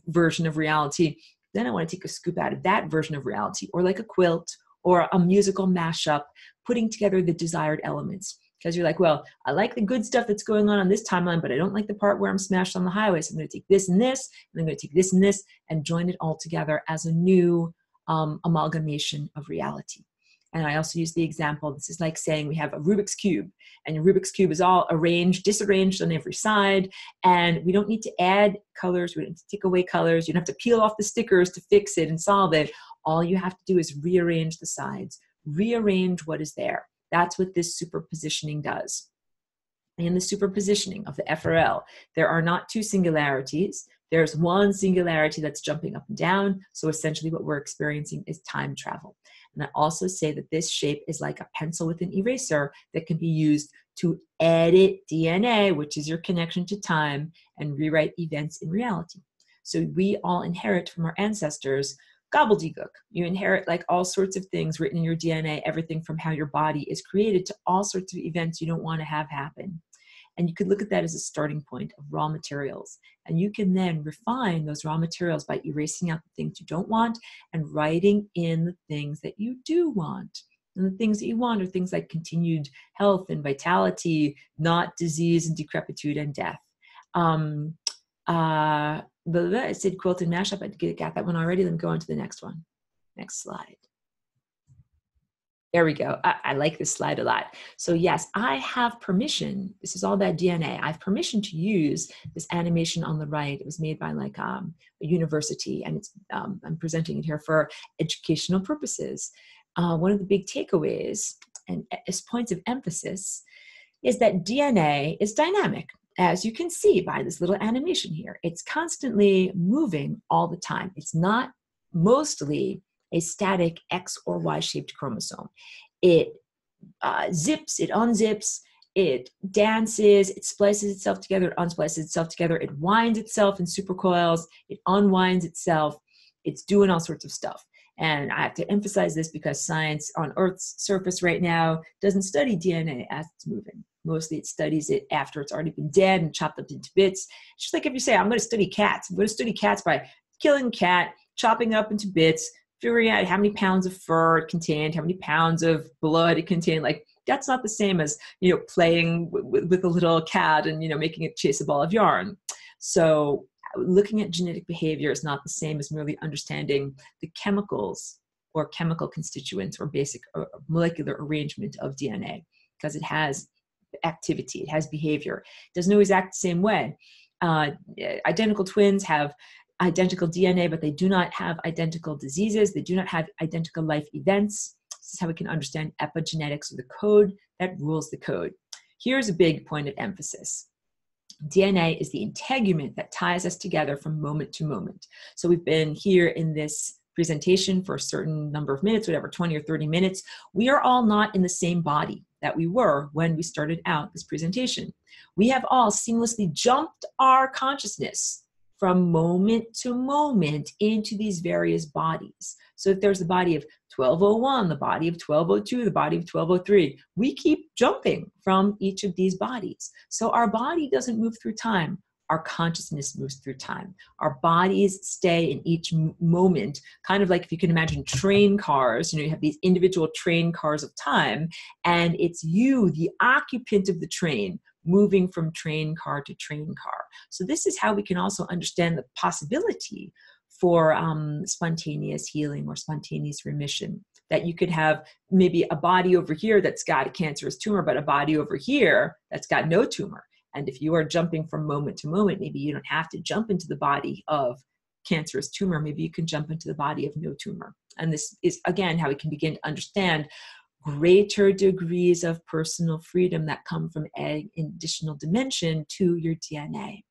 version of reality, then I want to take a scoop out of that version of reality, or like a quilt or a musical mashup, putting together the desired elements. Because you're like, well, I like the good stuff that's going on this timeline, but I don't like the part where I'm smashed on the highway. So I'm going to take this and this, and I'm going to take this and this, and join it all together as a new amalgamation of reality. And I also use the example, this is like saying we have a Rubik's Cube, and your Rubik's Cube is all disarranged on every side, and we don't need to add colors, we don't need to take away colors, you don't have to peel off the stickers to fix it and solve it. All you have to do is rearrange the sides, rearrange what is there. That's what this superpositioning does. In the superpositioning of the FRL, there are not two singularities. There's one singularity that's jumping up and down. So essentially what we're experiencing is time travel. And I also say that this shape is like a pencil with an eraser that can be used to edit DNA, which is your connection to time, and rewrite events in reality. So we all inherit from our ancestors gobbledygook. You inherit like all sorts of things written in your DNA, everything from how your body is created to all sorts of events you don't want to have happen. And you could look at that as a starting point of raw materials. And you can then refine those raw materials by erasing out the things you don't want and writing in the things that you do want. And the things that you want are things like continued health and vitality, not disease and decrepitude and death. It said quilted mashup. I got that one already. Let me go on to the next one. Next slide. There we go. I like this slide a lot. So yes, I have permission. This is all about DNA. I have permission to use this animation on the right. It was made by like a university, and it's I'm presenting it here for educational purposes. One of the big takeaways and as points of emphasis is that DNA is dynamic. As you can see by this little animation here, it's constantly moving all the time. It's not mostly a static X or Y shaped chromosome. It zips, it unzips, it dances, it splices itself together, it unsplices itself together, it winds itself in supercoils, it unwinds itself, it's doing all sorts of stuff. And I have to emphasize this because science on Earth's surface right now doesn't study DNA as it's moving. Mostly it studies it after it's already been dead and chopped up into bits. It's just like if you say, I'm going to study cats. I'm going to study cats by killing a cat, chopping up into bits, figuring out how many pounds of fur it contained, how many pounds of blood it contained. Like, that's not the same as, playing with a little cat and, making it chase a ball of yarn. So looking at genetic behavior is not the same as merely understanding the chemicals or chemical constituents or basic or molecular arrangement of DNA, because it has activity, it has behavior. It doesn't always act the same way. Identical twins have identical DNA, but they do not have identical diseases. They do not have identical life events. This is how we can understand epigenetics, or the code that rules the code. Here's a big point of emphasis. DNA is the integument that ties us together from moment to moment. So we've been here in this presentation for a certain number of minutes, whatever, 20 or 30 minutes. We are all not in the same body that we were when we started out this presentation. We have all seamlessly jumped our consciousness from moment to moment into these various bodies. So if there's the body of 1201, the body of 1202, the body of 1203, we keep jumping from each of these bodies. So our body doesn't move through time. Our consciousness moves through time. Our bodies stay in each moment, kind of like if you can imagine train cars, you have these individual train cars of time, and it's you, the occupant of the train, moving from train car to train car. So this is how we can also understand the possibility for spontaneous healing or spontaneous remission. That you could have maybe a body over here that's got a cancerous tumor, but a body over here that's got no tumor. And if you are jumping from moment to moment, maybe you don't have to jump into the body of cancerous tumor. Maybe you can jump into the body of no tumor. And this is, again, how we can begin to understand greater degrees of personal freedom that come from adding additional dimension to your DNA.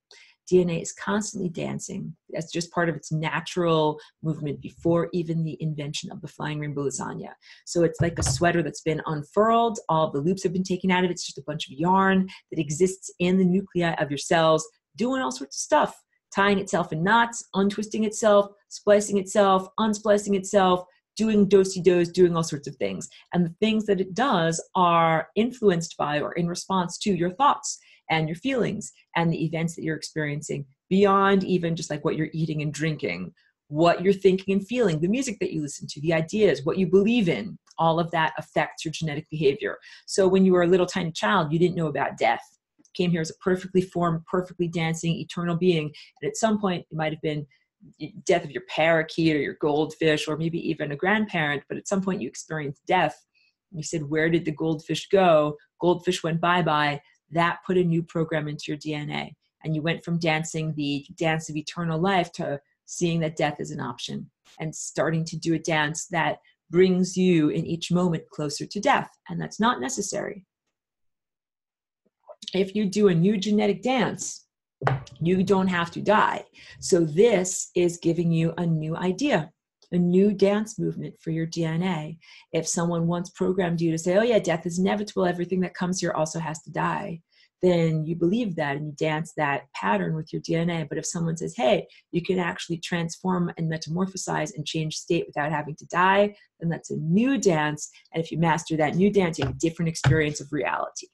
DNA is constantly dancing. That's just part of its natural movement before even the invention of the flying rainbow lasagna. So it's like a sweater that's been unfurled. All the loops have been taken out of it. It's just a bunch of yarn that exists in the nuclei of your cells, doing all sorts of stuff, tying itself in knots, untwisting itself, splicing itself, unsplicing itself, doing do-si-dos, doing all sorts of things. And the things that it does are influenced by or in response to your thoughts and your feelings and the events that you're experiencing, beyond even just like what you're eating and drinking, what you're thinking and feeling, the music that you listen to, the ideas, what you believe in. All of that affects your genetic behavior. So when you were a little tiny child, you didn't know about death. Came here as a perfectly formed, perfectly dancing, eternal being. And at some point, it might have been death of your parakeet or your goldfish, or maybe even a grandparent, but at some point you experienced death. You said, where did the goldfish go? Goldfish went bye-bye. That put a new program into your DNA. And you went from dancing the dance of eternal life to seeing that death is an option and starting to do a dance that brings you in each moment closer to death. And that's not necessary. If you do a new genetic dance, you don't have to die. So this is giving you a new idea, a new dance movement for your DNA. If someone once programmed you to say, oh yeah, death is inevitable, everything that comes here also has to die, then you believe that and you dance that pattern with your DNA. But if someone says, hey, you can actually transform and metamorphosize and change state without having to die, then that's a new dance. And if you master that new dance, you have a different experience of reality.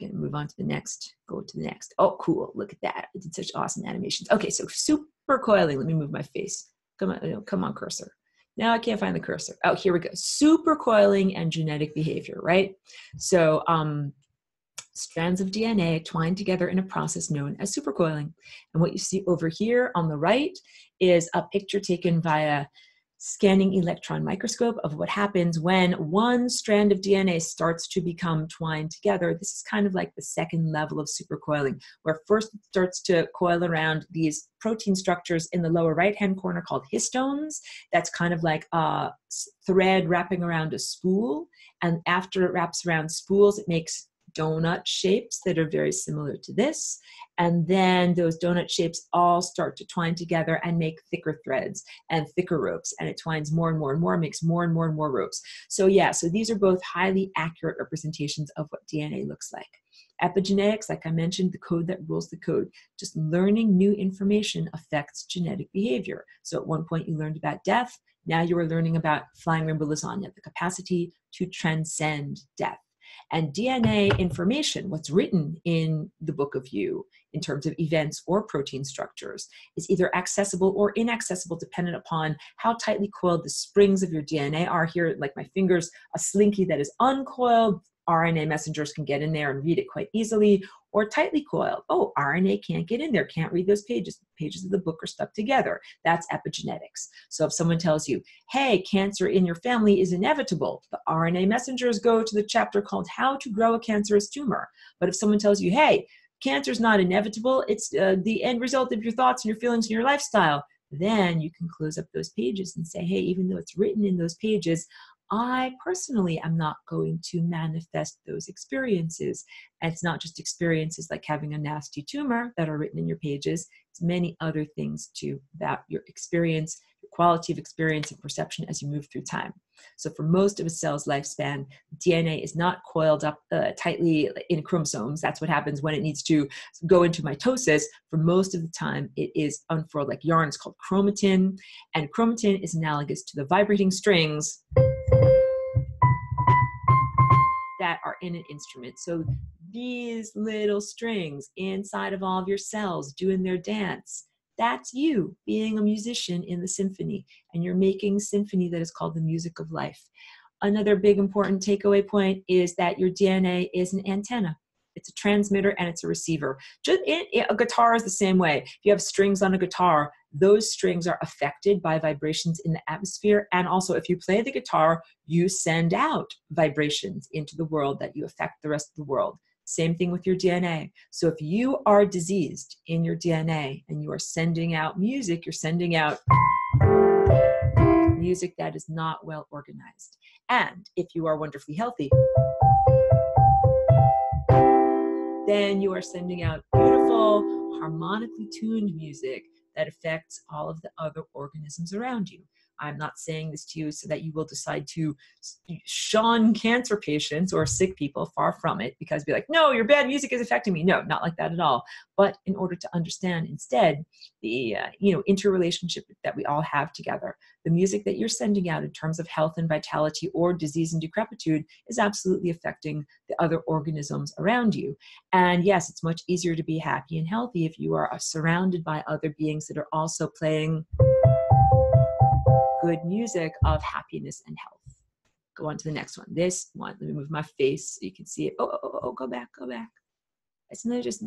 Gonna move on to the next, go to the next. Oh, cool, look at that. It did such awesome animations. Okay, so super coiling. Let me move my face. Come on, cursor. Now I can't find the cursor. Oh, here we go. Supercoiling and genetic behavior, right? So strands of DNA twine together in a process known as supercoiling. And what you see over here on the right is a picture taken via scanning electron microscope of what happens when one strand of DNA starts to become twined together. This is kind of like the second level of supercoiling, where first it starts to coil around these protein structures in the lower right-hand corner called histones. That's kind of like a thread wrapping around a spool. And after it wraps around spools, it makes donut shapes that are very similar to this. And then those donut shapes all start to twine together and make thicker threads and thicker ropes. And it twines more and more and more, makes more and more and more ropes. So yeah, so these are both highly accurate representations of what DNA looks like. Epigenetics, like I mentioned, the code that rules the code. Just learning new information affects genetic behavior. So at one point you learned about death. Now you are learning about flying rainbow lasagna, the capacity to transcend death. And DNA information, what's written in the book of you in terms of events or protein structures, is either accessible or inaccessible dependent upon how tightly coiled the springs of your DNA are. Here, like my fingers, a slinky that is uncoiled, RNA messengers can get in there and read it quite easily, or tightly coiled. Oh, RNA can't get in there, can't read those pages. Pages of the book are stuck together. That's epigenetics. So if someone tells you, hey, cancer in your family is inevitable, the RNA messengers go to the chapter called How to Grow a Cancerous Tumor. But if someone tells you, hey, cancer is not inevitable, it's the end result of your thoughts and your feelings and your lifestyle, then you can close up those pages and say, hey, even though it's written in those pages, I personally am not going to manifest those experiences. And it's not just experiences like having a nasty tumor that are written in your pages. It's many other things too about your experience, your quality of experience and perception as you move through time. So for most of a cell's lifespan, DNA is not coiled up tightly in chromosomes. That's what happens when it needs to go into mitosis. For most of the time, it is unfurled like yarn. It's called chromatin. And chromatin is analogous to the vibrating strings that are in an instrument. So these little strings inside of all of your cells doing their dance, that's you being a musician in the symphony, and you're making symphony that is called the music of life. Another big important takeaway point is that your DNA is an antenna. It's a transmitter and it's a receiver. A guitar is the same way. If you have strings on a guitar, those strings are affected by vibrations in the atmosphere. And also, if you play the guitar, you send out vibrations into the world that you affect the rest of the world. Same thing with your DNA. So if you are diseased in your DNA and you are sending out music, you're sending out music that is not well organized. And if you are wonderfully healthy, then you are sending out beautiful, harmonically tuned music that affects all of the other organisms around you. I'm not saying this to you so that you will decide to shun cancer patients or sick people, far from it, because be like, no, your bad music is affecting me. No, not like that at all. But in order to understand instead the interrelationship that we all have together, the music that you're sending out in terms of health and vitality or disease and decrepitude is absolutely affecting the other organisms around you. And yes, it's much easier to be happy and healthy if you are surrounded by other beings that are also playing good music of happiness and health. Go on to the next one. This one, let me move my face so you can see it. Oh, go back. It's not just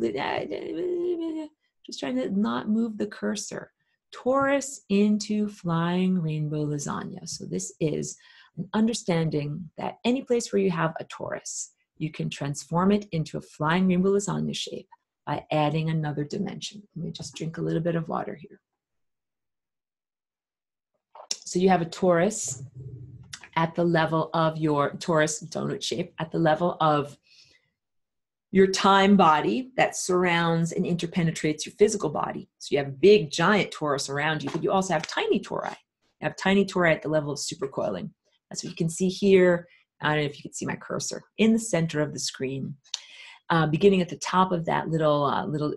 trying to not move the cursor. Torus into flying rainbow lasagna. So this is an understanding that any place where you have a torus, you can transform it into a flying rainbow lasagna shape by adding another dimension. Let me just drink a little bit of water here. So you have a torus at the level of your torus donut shape, at the level of your time body that surrounds and interpenetrates your physical body. So you have a big giant torus around you, but you also have tiny tori. You have tiny tori at the level of supercoiling. That's what you can see here. I don't know if you can see my cursor in the center of the screen. Beginning at the top of that little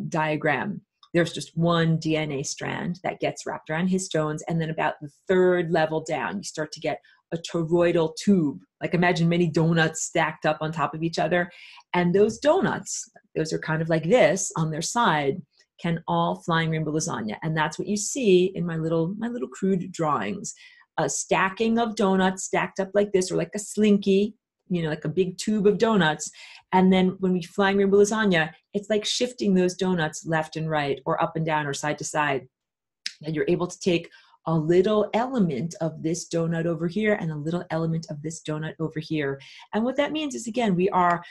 diagram, there's just one DNA strand that gets wrapped around histones, and then about the third level down, you start to get a toroidal tube. Like imagine many donuts stacked up on top of each other. And those donuts, those are kind of like this on their side, can all flying rainbow lasagna. And that's what you see in my little crude drawings. a stacking of donuts stacked up like this, or like a slinky, you know, like a big tube of donuts. And then when we flying rainbow lasagna, it's like shifting those donuts left and right, or up and down, or side to side. And you're able to take a little element of this donut over here and a little element of this donut over here. And what that means is, again, we are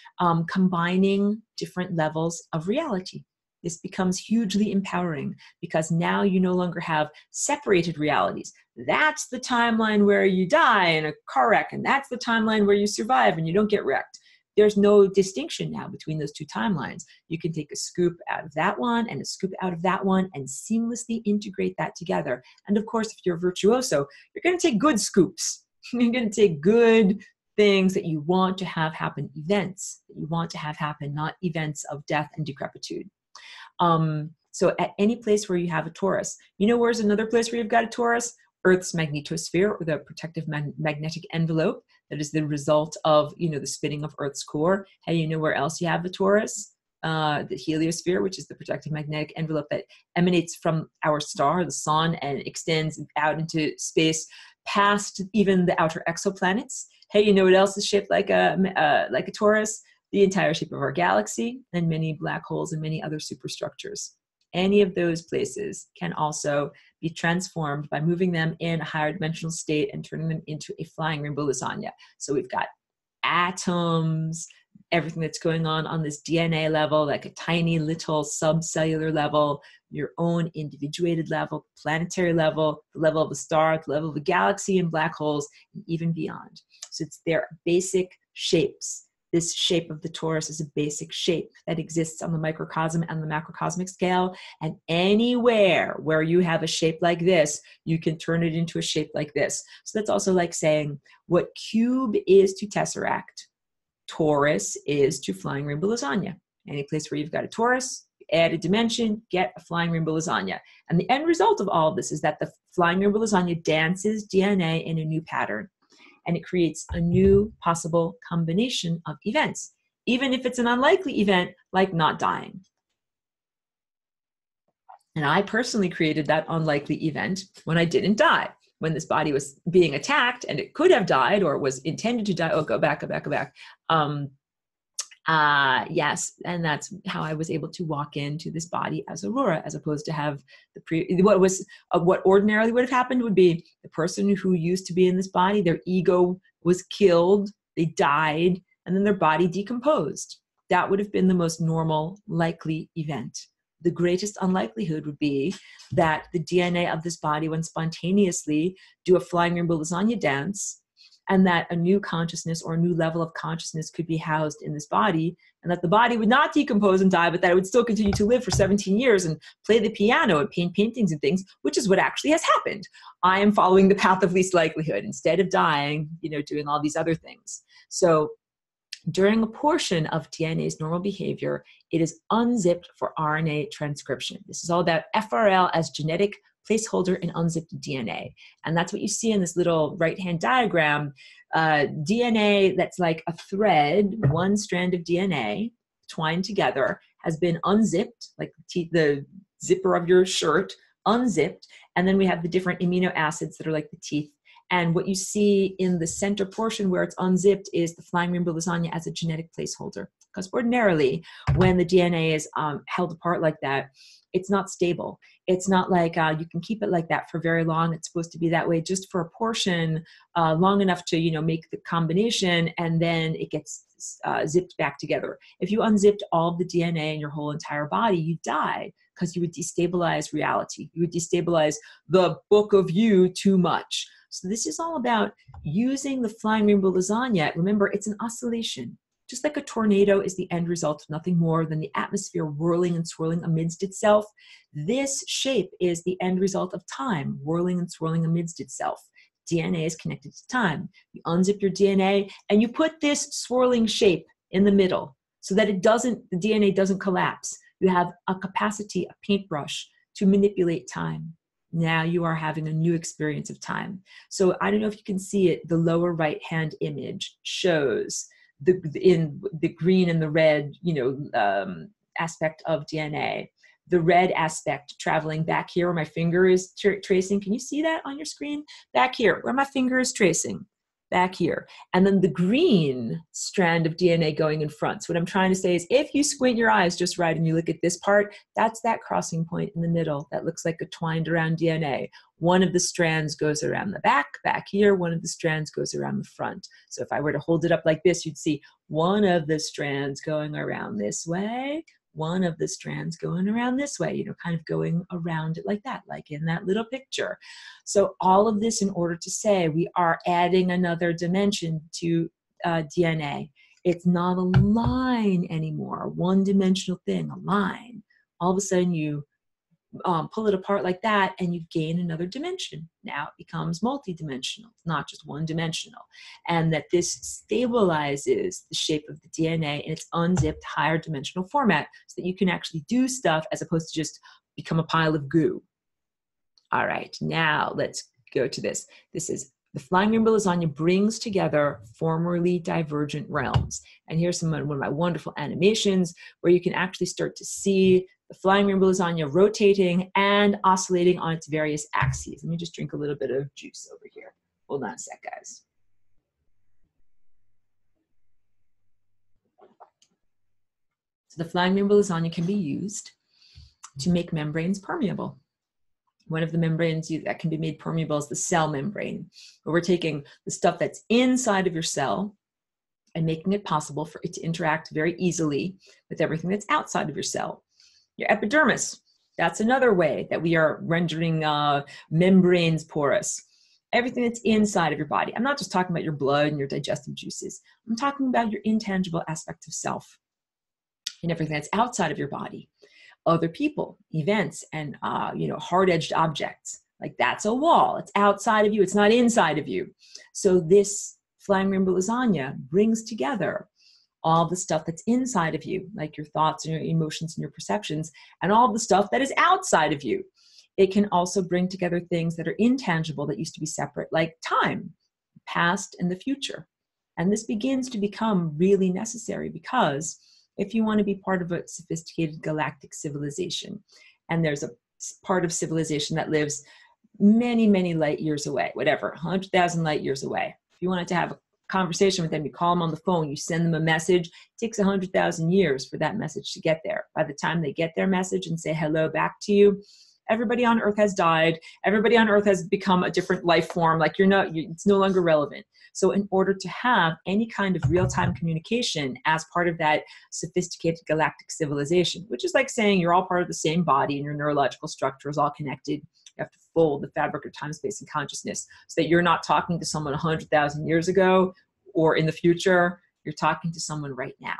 combining different levels of reality. This becomes hugely empowering because now you no longer have separated realities. That's the timeline where you die in a car wreck, and that's the timeline where you survive and you don't get wrecked. There's no distinction now between those two timelines. You can take a scoop out of that one and a scoop out of that one and seamlessly integrate that together. And of course, if you're a virtuoso, you're going to take good scoops. You're going to take good things that you want to have happen, events that you want to have happen, not events of death and decrepitude. So at any place where you have a torus, you know, where's another place where you've got a torus? Earth's magnetosphere, or the protective magnetic envelope that is the result of, you know, the spinning of Earth's core. Hey, you know where else you have the torus? The heliosphere, which is the protective magnetic envelope that emanates from our star, the sun, and extends out into space past even the outer exoplanets. Hey, you know what else is shaped like a torus? The entire shape of our galaxy and many black holes and many other superstructures. Any of those places can also be transformed by moving them in a higher dimensional state and turning them into a flying rainbow lasagna. So we've got atoms, everything that's going on this DNA level, like a tiny little subcellular level, your own individuated level, planetary level, the level of the star, the level of the galaxy and black holes, and even beyond. So it's their basic shapes. This shape of the torus is a basic shape that exists on the microcosm and the macrocosmic scale. And anywhere where you have a shape like this, you can turn it into a shape like this. So that's also like saying what cube is to tesseract, torus is to flying rainbow lasagna. Any place where you've got a torus, add a dimension, get a flying rainbow lasagna. And the end result of all of this is that the flying rainbow lasagna dances DNA in a new pattern. And it creates a new possible combination of events, even if it's an unlikely event like not dying. And I personally created that unlikely event when I didn't die, when this body was being attacked and it could have died or was intended to die. Oh, go back. Yes, and that's how I was able to walk into this body as Aurora, as opposed to have what ordinarily would have happened would be the person who used to be in this body, their ego was killed, they died, and then their body decomposed. That would have been the most normal, likely event. The greatest unlikelihood would be that the DNA of this body would spontaneously do a flying rainbow lasagna dance, and that a new consciousness or a new level of consciousness could be housed in this body, and that the body would not decompose and die, but that it would still continue to live for 17 years and play the piano and paint paintings and things, which is what actually has happened. I am following the path of least likelihood instead of dying, you know, doing all these other things. So during a portion of DNA's normal behavior, it is unzipped for RNA transcription. This is all about FRL as genetic placeholder in unzipped DNA. And that's what you see in this little right-hand diagram. DNA that's like a thread, one strand of DNA twined together, has been unzipped, like the zipper of your shirt, unzipped. And then we have the different amino acids that are like the teeth. And what you see in the center portion where it's unzipped is the flying rainbow lasagna as a genetic placeholder. Because ordinarily, when the DNA is held apart like that, it's not stable. It's not like you can keep it like that for very long. It's supposed to be that way just for a portion long enough to, you know, make the combination, and then it gets zipped back together. If you unzipped all of the DNA in your whole entire body, you die, because you would destabilize reality. You would destabilize the book of you too much. So this is all about using the flying rainbow lasagna. Remember, it's an oscillation. Just like a tornado is the end result of nothing more than the atmosphere whirling and swirling amidst itself, this shape is the end result of time whirling and swirling amidst itself. DNA is connected to time. You unzip your DNA and you put this swirling shape in the middle so that the DNA doesn't collapse. You have a capacity, a paintbrush, to manipulate time. Now you are having a new experience of time. So I don't know if you can see it, the lower right-hand image shows in the green and the red, aspect of DNA, the red aspect traveling back here where my finger is tracing. Can you see that on your screen? Back here, where my finger is tracing. Back here. And then the green strand of DNA going in front. So what I'm trying to say is if you squint your eyes just right and you look at this part, that's that crossing point in the middle that looks like a twined around DNA. One of the strands goes around the back here, one of the strands goes around the front. So if I were to hold it up like this, you'd see one of the strands going around this way, one of the strands going around this way, kind of going around it like that, like in that little picture. So all of this in order to say we are adding another dimension to DNA. It's not a line anymore, a one-dimensional thing, a line. All of a sudden you pull it apart like that and you gain another dimension. Now it becomes multidimensional, not just one-dimensional. And that this stabilizes the shape of the DNA in its unzipped higher dimensional format so that you can actually do stuff as opposed to just become a pile of goo. All right, now let's go to this. This is the Flying Rainbow Lasagna brings together formerly divergent realms. And here's one of my wonderful animations where you can actually start to see the Flying Rainbow Lasagna rotating and oscillating on its various axes. Let me just drink a little bit of juice over here. Hold on a sec, guys. So the Flying Rainbow Lasagna can be used to make membranes permeable. One of the membranes that can be made permeable is the cell membrane, where we're taking the stuff that's inside of your cell and making it possible for it to interact very easily with everything that's outside of your cell. Your epidermis, that's another way that we are rendering membranes porous. Everything that's inside of your body. I'm not just talking about your blood and your digestive juices. I'm talking about your intangible aspect of self and everything that's outside of your body. Other people, events, and hard-edged objects. Like that's a wall. It's outside of you. It's not inside of you. So this Flying Rainbow Lasagna brings together all the stuff that's inside of you, like your thoughts and your emotions and your perceptions, and all the stuff that is outside of you. It can also bring together things that are intangible that used to be separate, like time, past, and the future. And this begins to become really necessary because if you want to be part of a sophisticated galactic civilization, and there's a part of civilization that lives many, many light years away, whatever, 100,000 light years away. If you wanted to have a conversation with them, you call them on the phone, you send them a message, it takes 100,000 years for that message to get there. By the time they get their message and say hello back to you, everybody on Earth has died. Everybody on Earth has become a different life form. Like it's no longer relevant. So in order to have any kind of real-time communication as part of that sophisticated galactic civilization, which is like saying you're all part of the same body and your neurological structure is all connected, you have to fold the fabric of time, space, and consciousness so that you're not talking to someone 100,000 years ago or in the future, you're talking to someone right now.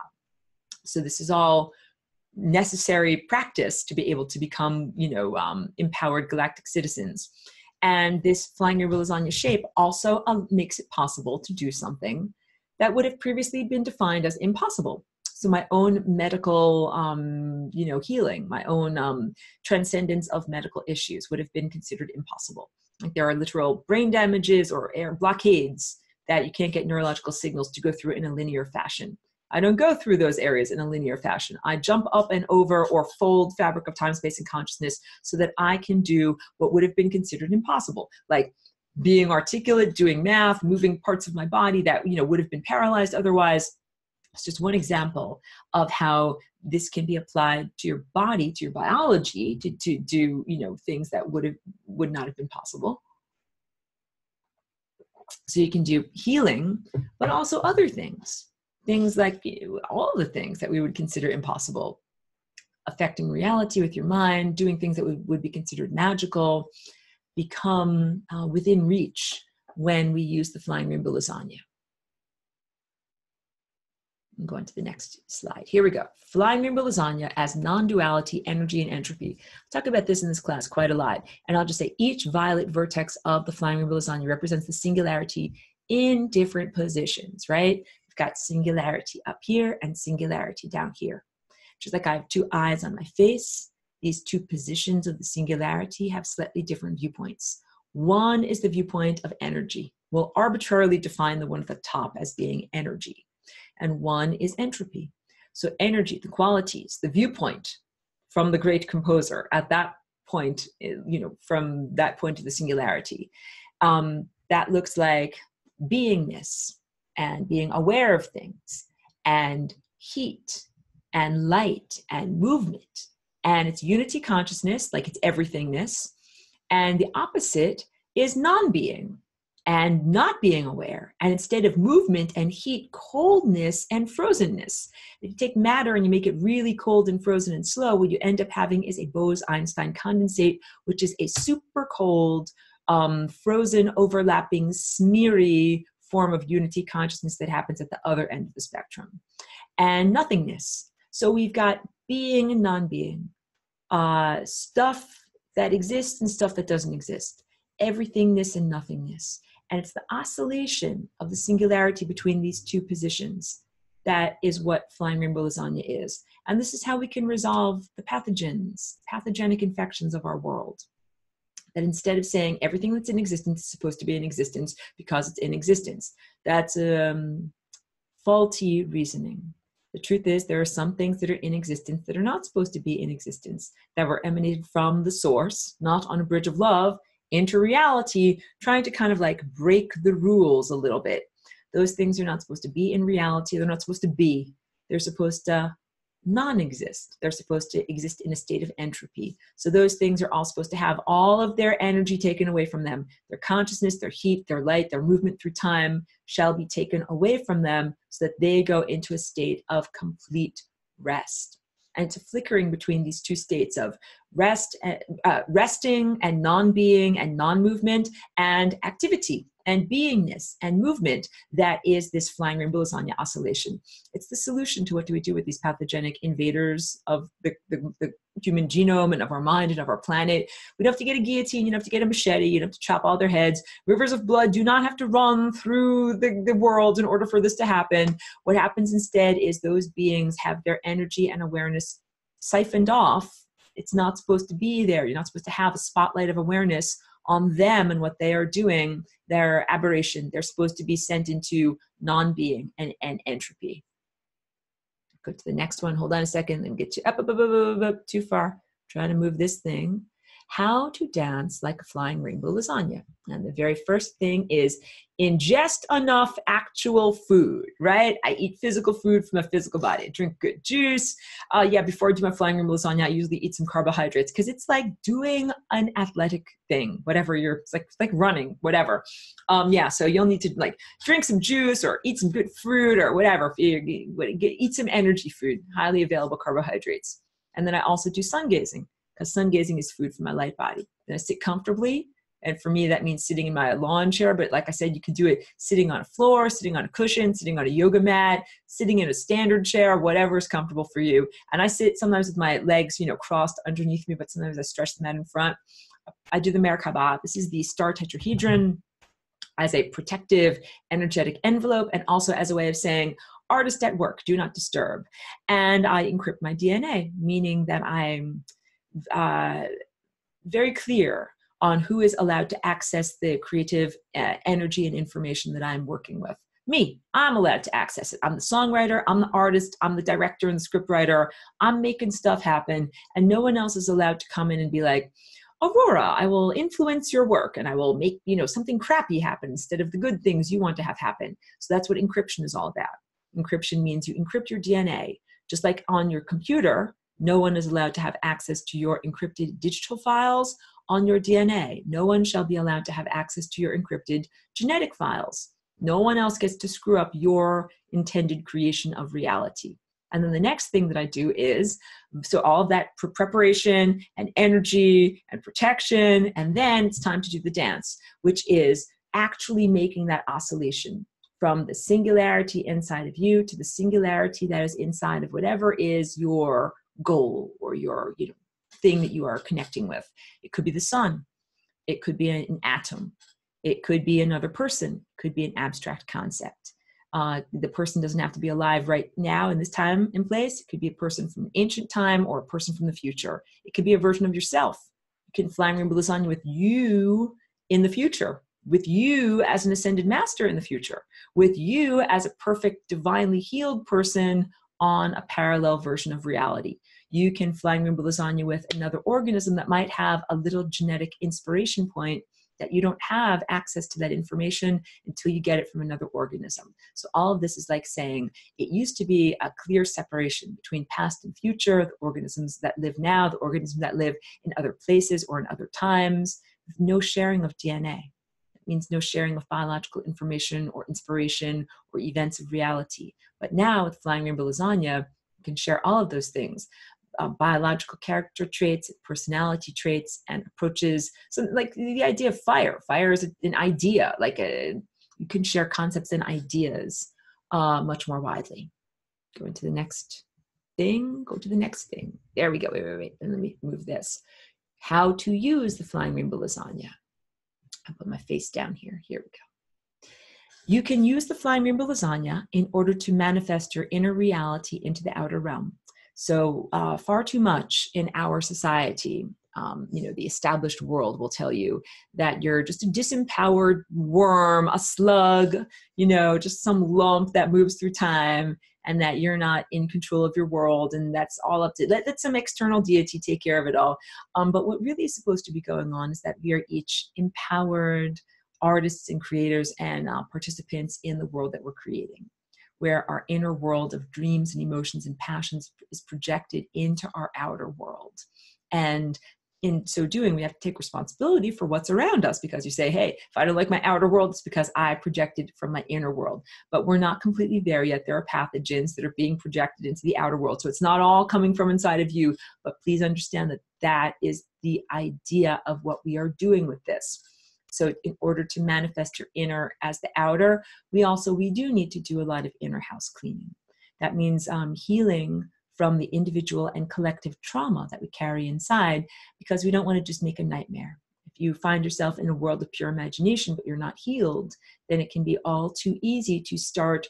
So this is all necessary practice to be able to become, empowered galactic citizens. And this Flying Rainbow Lasagna shape also makes it possible to do something that would have previously been defined as impossible. So my own medical, healing, my own transcendence of medical issues would have been considered impossible. Like there are literal brain damages or air blockades that you can't get neurological signals to go through in a linear fashion. I don't go through those areas in a linear fashion. I jump up and over or fold fabric of time, space, and consciousness so that I can do what would have been considered impossible, like being articulate, doing math, moving parts of my body that would have been paralyzed otherwise. It's just one example of how this can be applied to your body, to your biology, to do things that would not have been possible. So you can do healing, but also other things. Things like all the things that we would consider impossible, affecting reality with your mind, doing things that would be considered magical, become within reach when we use the Flying Rainbow Lasagna. I'm going to the next slide. Here we go. Flying Rainbow Lasagna as non-duality, energy, and entropy. I'll talk about this in this class quite a lot. And I'll just say each violet vertex of the Flying Rainbow Lasagna represents the singularity in different positions, right? We've got singularity up here and singularity down here. Just like I have two eyes on my face, these two positions of the singularity have slightly different viewpoints. One is the viewpoint of energy. We'll arbitrarily define the one at the top as being energy. And one is entropy. So energy, the qualities, the viewpoint from the great composer at that point, from that point to the singularity. That looks like beingness and being aware of things and heat and light and movement. And it's unity consciousness, like it's everythingness. And the opposite is non-being and not being aware. And instead of movement and heat, coldness and frozenness. If you take matter and you make it really cold and frozen and slow, what you end up having is a Bose-Einstein condensate, which is a super cold, frozen, overlapping, smeary form of unity consciousness that happens at the other end of the spectrum. And nothingness. So we've got being and non-being, stuff that exists and stuff that doesn't exist, everythingness and nothingness. And it's the oscillation of the singularity between these two positions that is what flying rainbow lasagna is. And this is how we can resolve the pathogens, pathogenic infections of our world. That instead of saying everything that's in existence is supposed to be in existence because it's in existence, that's faulty reasoning. The truth is there are some things that are in existence that are not supposed to be in existence, that were emanated from the source, not on a bridge of love, into reality, trying to kind of like break the rules a little bit. Those things are not supposed to be in reality. They're not supposed to be. They're supposed to non-exist. They're supposed to exist in a state of entropy. So those things are all supposed to have all of their energy taken away from them. Their consciousness, their heat, their light, their movement through time shall be taken away from them so that they go into a state of complete rest. And it's a flickering between these two states of resting and non-being and non-movement and activity and beingness and movement that is this flying rainbow lasagna oscillation. It's the solution to what do we do with these pathogenic invaders of the human genome and of our mind and of our planet. We don't have to get a guillotine, you don't have to get a machete, you don't have to chop all their heads. Rivers of blood do not have to run through the world in order for this to happen. What happens instead is those beings have their energy and awareness siphoned off. It's not supposed to be there. You're not supposed to have a spotlight of awareness on them and what they are doing, their aberration. They're supposed to be sent into non-being and entropy. Go to the next one. Hold on a second. Let me get you up, too far. Trying to move this thing. How to dance like a flying rainbow lasagna. And the very first thing is ingest enough actual food, right? I eat physical food from a physical body. I drink good juice. Before I do my flying rainbow lasagna, I usually eat some carbohydrates because it's like doing an athletic thing, whatever it's like running, whatever. So you'll need to like drink some juice or eat some good fruit or whatever. Eat some energy food, highly available carbohydrates. And then I also do sun gazing, because sun gazing is food for my light body. Then I sit comfortably. And for me, that means sitting in my lawn chair. But like I said, you can do it sitting on a floor, sitting on a cushion, sitting on a yoga mat, sitting in a standard chair, whatever is comfortable for you. And I sit sometimes with my legs, crossed underneath me, but sometimes I stretch them out in front. I do the Merkaba. This is the star tetrahedron as a protective, energetic envelope, and also as a way of saying, artist at work, do not disturb. And I encrypt my DNA, meaning that I'm very clear on who is allowed to access the creative energy and information that I'm working with. Me, I'm allowed to access it. I'm the songwriter, I'm the artist, I'm the director and the scriptwriter. I'm making stuff happen, and no one else is allowed to come in and be like, Aurora, I will influence your work and I will make, something crappy happen instead of the good things you want to have happen. So that's what encryption is all about. Encryption means you encrypt your DNA. Just like on your computer, no one is allowed to have access to your encrypted digital files on your DNA. No one shall be allowed to have access to your encrypted genetic files. No one else gets to screw up your intended creation of reality. And then the next thing that I do is, so all of that preparation and energy and protection, and then it's time to do the dance, which is actually making that oscillation from the singularity inside of you to the singularity that is inside of whatever is your goal or your thing that you are connecting with. It could be the sun. It could be an atom. It could be another person. It could be an abstract concept. The person doesn't have to be alive right now in this time and place. It could be a person from an ancient time or a person from the future. It could be a version of yourself. You can fly rainbow lasagna with you in the future, with you as an ascended master in the future, with you as a perfect, divinely healed person on a parallel version of reality. You can flying rainbow lasagna with another organism that might have a little genetic inspiration point that you don't have access to that information until you get it from another organism. So all of this is like saying it used to be a clear separation between past and future, the organisms that live now, the organisms that live in other places or in other times, with no sharing of DNA. It means no sharing of biological information or inspiration or events of reality. But now with flying rainbow lasagna, you can share all of those things. Biological character traits, personality traits, and approaches. So like the idea of fire. Fire is an idea, you can share concepts and ideas much more widely. Go into the next thing, go to the next thing. There we go, wait, and let me move this. How to use the flying rainbow lasagna. I'll put my face down here, here we go. You can use the flying rainbow lasagna in order to manifest your inner reality into the outer realm. So far too much in our society, the established world will tell you that you're just a disempowered worm, a slug, just some lump that moves through time, and that you're not in control of your world, and that's all up to, let some external deity take care of it all. But what really is supposed to be going on is that we are each empowered artists and creators and participants in the world that we're creating, where our inner world of dreams and emotions and passions is projected into our outer world. And in so doing, we have to take responsibility for what's around us, because you say, hey, if I don't like my outer world, it's because I projected from my inner world. But we're not completely there yet. There are pathogens that are being projected into the outer world. So it's not all coming from inside of you, but please understand that that is the idea of what we are doing with this. So in order to manifest your inner as the outer, we do need to do a lot of inner house cleaning. That means healing from the individual and collective trauma that we carry inside, because we don't want to just make a nightmare. If you find yourself in a world of pure imagination, but you're not healed, then it can be all too easy to start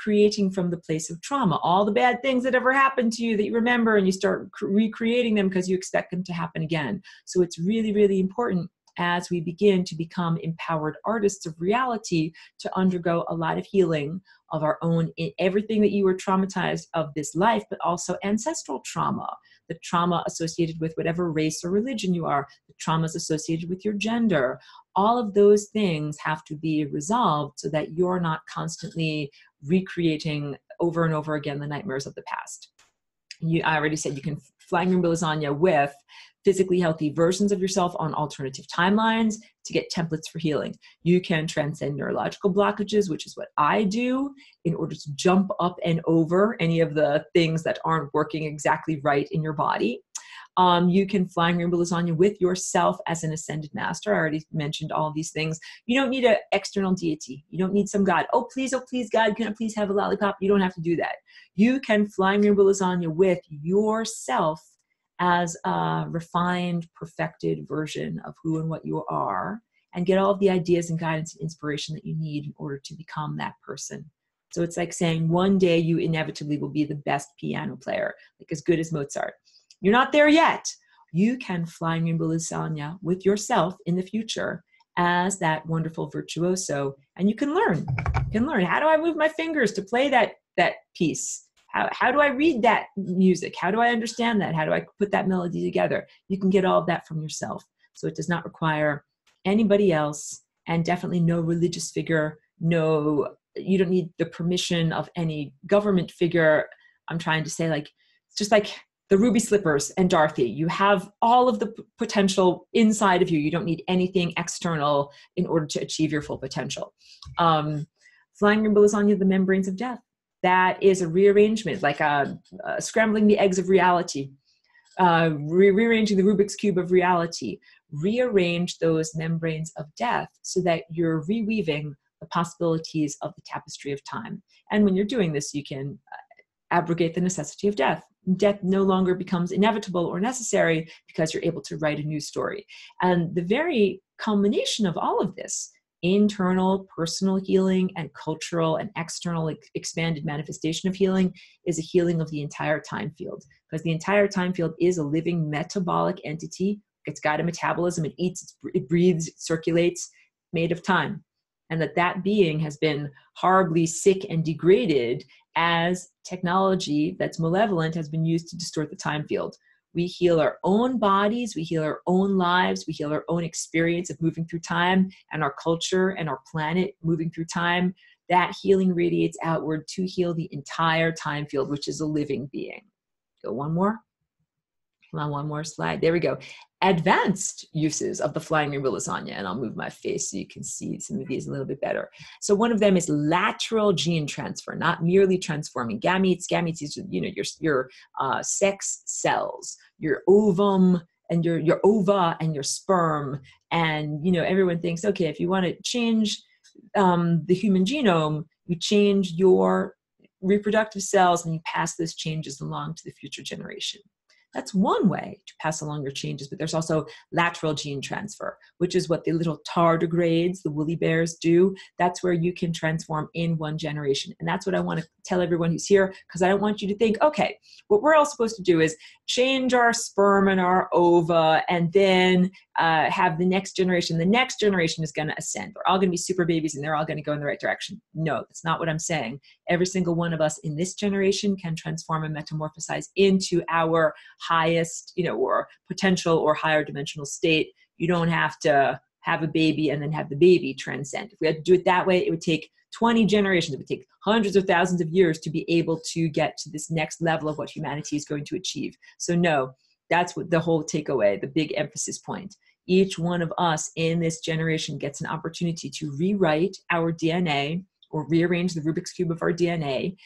creating from the place of trauma. All the bad things that ever happened to you that you remember, and you start recreating them because you expect them to happen again. So it's really, really important, as we begin to become empowered artists of reality, to undergo a lot of healing of our own, everything that you were traumatized of this life, but also ancestral trauma, the trauma associated with whatever race or religion you are, the traumas associated with your gender. All of those things have to be resolved so that you're not constantly recreating over and over again the nightmares of the past. I already said you can flying rainbow lasagna with physically healthy versions of yourself on alternative timelines to get templates for healing. You can transcend neurological blockages, which is what I do, in order to jump up and over any of the things that aren't working exactly right in your body. You can flying rainbow lasagna with yourself as an ascended master. I already mentioned all of these things. You don't need an external deity. You don't need some God. Oh, please, God, can I please have a lollipop? You don't have to do that. You can flying rainbow lasagna with yourself as a refined, perfected version of who and what you are, and get all of the ideas and guidance and inspiration that you need in order to become that person. So it's like saying one day you inevitably will be the best piano player, like as good as Mozart. You're not there yet. You can flying rainbow lasagna with yourself in the future as that wonderful virtuoso, and you can learn. You can learn, how do I move my fingers to play that piece? How do I read that music? How do I understand that? How do I put that melody together? You can get all of that from yourself. So it does not require anybody else, and definitely no religious figure. You don't need the permission of any government figure. I'm trying to say, it's just like the ruby slippers and Dorothy. You have all of the potential inside of you. You don't need anything external in order to achieve your full potential. Flying rainbow lasagna, the membranes of death. That is a rearrangement, like scrambling the eggs of reality, rearranging the Rubik's Cube of reality. Rearrange those membranes of death so that you're reweaving the possibilities of the tapestry of time. And when you're doing this, you can abrogate the necessity of death. Death no longer becomes inevitable or necessary because you're able to write a new story. And the very culmination of all of this, internal personal healing and cultural and external expanded manifestation of healing, is a healing of the entire time field, because the entire time field is a living metabolic entity. It's got a metabolism. It eats, it breathes, it circulates, made of time. and that being has been horribly sick and degraded as technology that's malevolent has been used to distort the time field. We heal our own bodies, we heal our own lives, we heal our own experience of moving through time and our culture and our planet moving through time. That healing radiates outward to heal the entire time field, which is a living being. Go one more. Come on, one more slide. There we go. Advanced uses of the flying rainbow lasagna, and I'll move my face so you can see some of these a little bit better. So one of them is lateral gene transfer, not merely transforming gametes. Gametes is, you know, your sex cells, your ovum and your ova and your sperm. And, you know, everyone thinks, okay, if you want to change the human genome, you change your reproductive cells and you pass those changes along to the future generation. That's one way to pass along your changes, but there's also lateral gene transfer, which is what the little tardigrades, the woolly bears, do. That's where you can transform in one generation. And that's what I want to tell everyone who's here, because I don't want you to think, okay, what we're all supposed to do is change our sperm and our ova and then have the next generation. The next generation is going to ascend. We're all going to be super babies and they're all going to go in the right direction. No, that's not what I'm saying. Every single one of us in this generation can transform and metamorphosize into our highest, you know, or potential or higher dimensional state. You don't have to have a baby and then have the baby transcend. If we had to do it that way, it would take 20 generations. It would take hundreds of thousands of years to be able to get to this next level of what humanity is going to achieve. So no, that's what the whole takeaway, the big emphasis point. Each one of us in this generation gets an opportunity to rewrite our DNA or rearrange the Rubik's Cube of our DNA.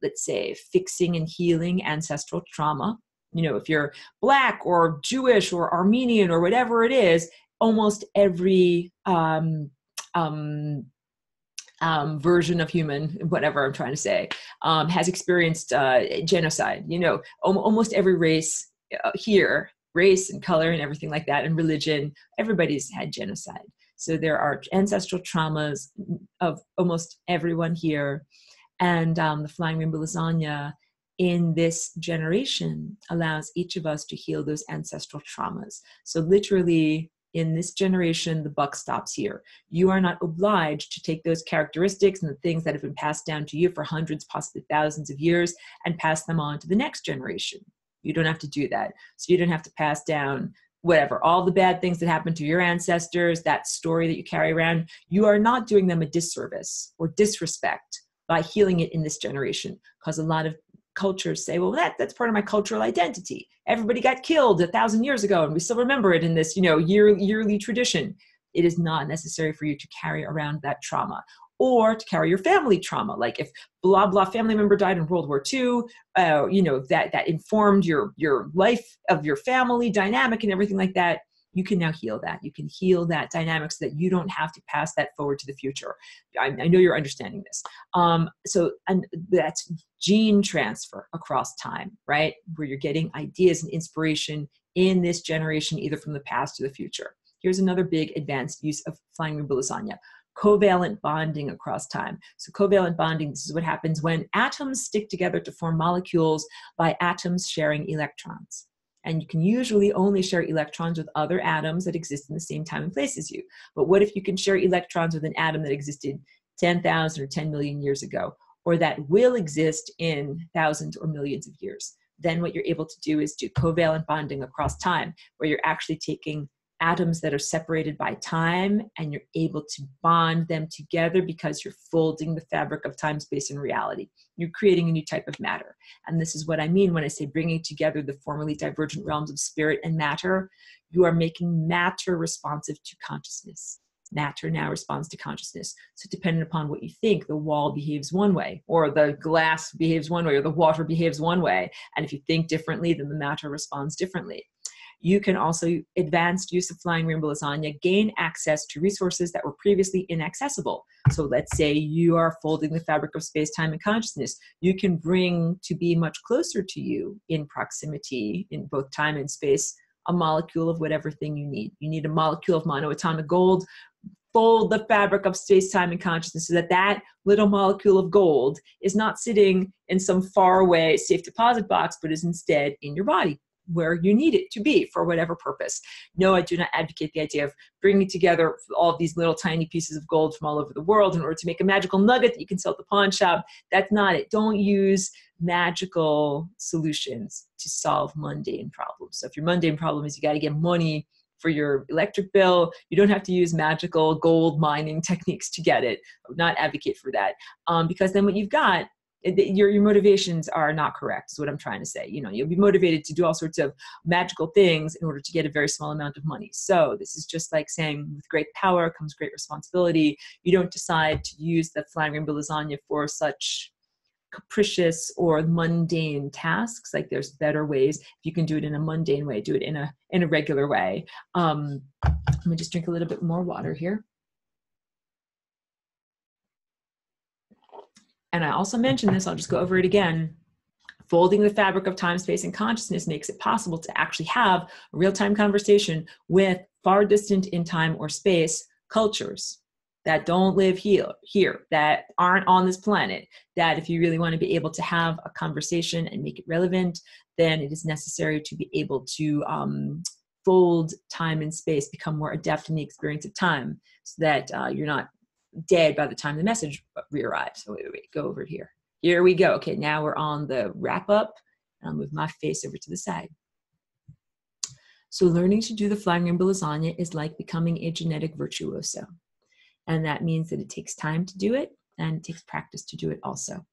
Let's say fixing and healing ancestral trauma. You know, if you're Black or Jewish or Armenian or whatever it is, almost every version of human, whatever I'm trying to say, has experienced genocide. You know, almost every race here, race and color and everything like that, and religion, everybody's had genocide. So there are ancestral traumas of almost everyone here. And the Flying Rainbow Lasagna in this generation allows each of us to heal those ancestral traumas. So literally in this generation, the buck stops here. You are not obliged to take those characteristics and the things that have been passed down to you for hundreds, possibly thousands of years and pass them on to the next generation. You don't have to do that. So you don't have to pass down whatever, all the bad things that happened to your ancestors, that story that you carry around. You are not doing them a disservice or disrespect by healing it in this generation, because a lot of cultures say, well, that's part of my cultural identity. Everybody got killed 1,000 years ago and we still remember it in this, you know, yearly tradition. It is not necessary for you to carry around that trauma or to carry your family trauma. Like if blah, blah family member died in World War II, you know, that informed your life of your family dynamic and everything like that. You can now heal that. You can heal that dynamic so that you don't have to pass that forward to the future. I know you're understanding this. And that's gene transfer across time, right? Where you're getting ideas and inspiration in this generation, either from the past to the future. Here's another big advanced use of Flying Rainbow Lasagna. Covalent bonding across time. So covalent bonding, this is what happens when atoms stick together to form molecules by atoms sharing electrons. And you can usually only share electrons with other atoms that exist in the same time and place as you. But what if you can share electrons with an atom that existed 10,000 or 10 million years ago, or that will exist in thousands or millions of years? Then what you're able to do is do covalent bonding across time, where you're actually taking atoms that are separated by time and you're able to bond them together because you're folding the fabric of time, space, and reality. You're creating a new type of matter. And this is what I mean when I say bringing together the formerly divergent realms of spirit and matter. You are making matter responsive to consciousness. Matter now responds to consciousness. So depending upon what you think, the wall behaves one way, or the glass behaves one way, or the water behaves one way. And if you think differently, then the matter responds differently. You can also, advanced use of Flying Rainbow Lasagna, gain access to resources that were previously inaccessible. So let's say you are folding the fabric of space, time, and consciousness. You can bring to be much closer to you in proximity, in both time and space, a molecule of whatever thing you need. You need a molecule of monoatomic gold. Fold the fabric of space, time, and consciousness so that that little molecule of gold is not sitting in some faraway safe deposit box, but is instead in your body. where you need it to be for whatever purpose. No, I do not advocate the idea of bringing together all of these little tiny pieces of gold from all over the world in order to make a magical nugget that you can sell at the pawn shop. That's not it. Don't use magical solutions to solve mundane problems. So if your mundane problem is you got to get money for your electric bill, you don't have to use magical gold mining techniques to get it. I would not advocate for that, because then what you've got, your motivations are not correct, is what I'm trying to say. You know, you'll be motivated to do all sorts of magical things in order to get a very small amount of money. So this is just like saying, with great power comes great responsibility. You don't decide to use the flying rainbow lasagna for such capricious or mundane tasks. Like, there's better ways. If you can do it in a mundane way, do it in a regular way. Let me just drink a little bit more water here. And I also mentioned this, I'll just go over it again. Folding the fabric of time, space, and consciousness makes it possible to actually have a real-time conversation with far distant in time or space cultures that don't live here, that aren't on this planet, that if you really want to be able to have a conversation and make it relevant, then it is necessary to be able to fold time and space, become more adept in the experience of time, so that you're not dead by the time the message re-arrives. So wait, go over here. Here we go. Okay, now we're on the wrap up. I'll move my face over to the side. So learning to do the flying rainbow lasagna is like becoming a genetic virtuoso. And that means that it takes time to do it, and it takes practice to do it also.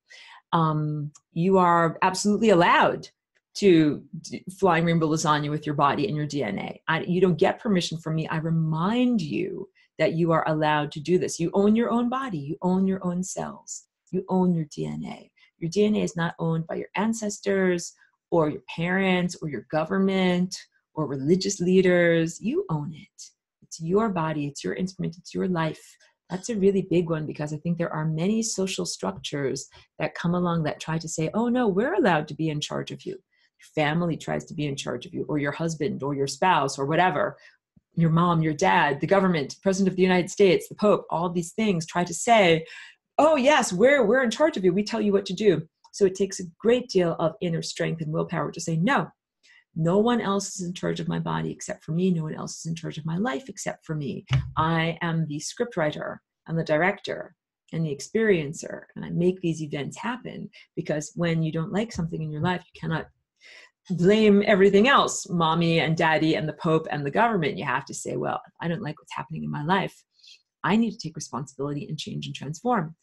You are absolutely allowed to do flying rainbow lasagna with your body and your DNA. You don't get permission from me. I remind you that you are allowed to do this. You own your own body. You own your own cells. You own your DNA. Your DNA is not owned by your ancestors or your parents or your government or religious leaders. You own it. It's your body. It's your instrument. It's your life. That's a really big one, because I think there are many social structures that come along that try to say, oh no, we're allowed to be in charge of you. Your family tries to be in charge of you, or your husband or your spouse or whatever. Your mom, your dad, the government, President of the United States, the Pope, all these things try to say, oh yes, we're in charge of you. We tell you what to do. So it takes a great deal of inner strength and willpower to say, no, no one else is in charge of my body except for me. No one else is in charge of my life except for me. I am the scriptwriter and the director and the experiencer, and I make these events happen, because when you don't like something in your life, you cannot blame everything else, mommy and daddy and the Pope and the government. You have to say, well, I don't like what's happening in my life. I need to take responsibility and change and transform.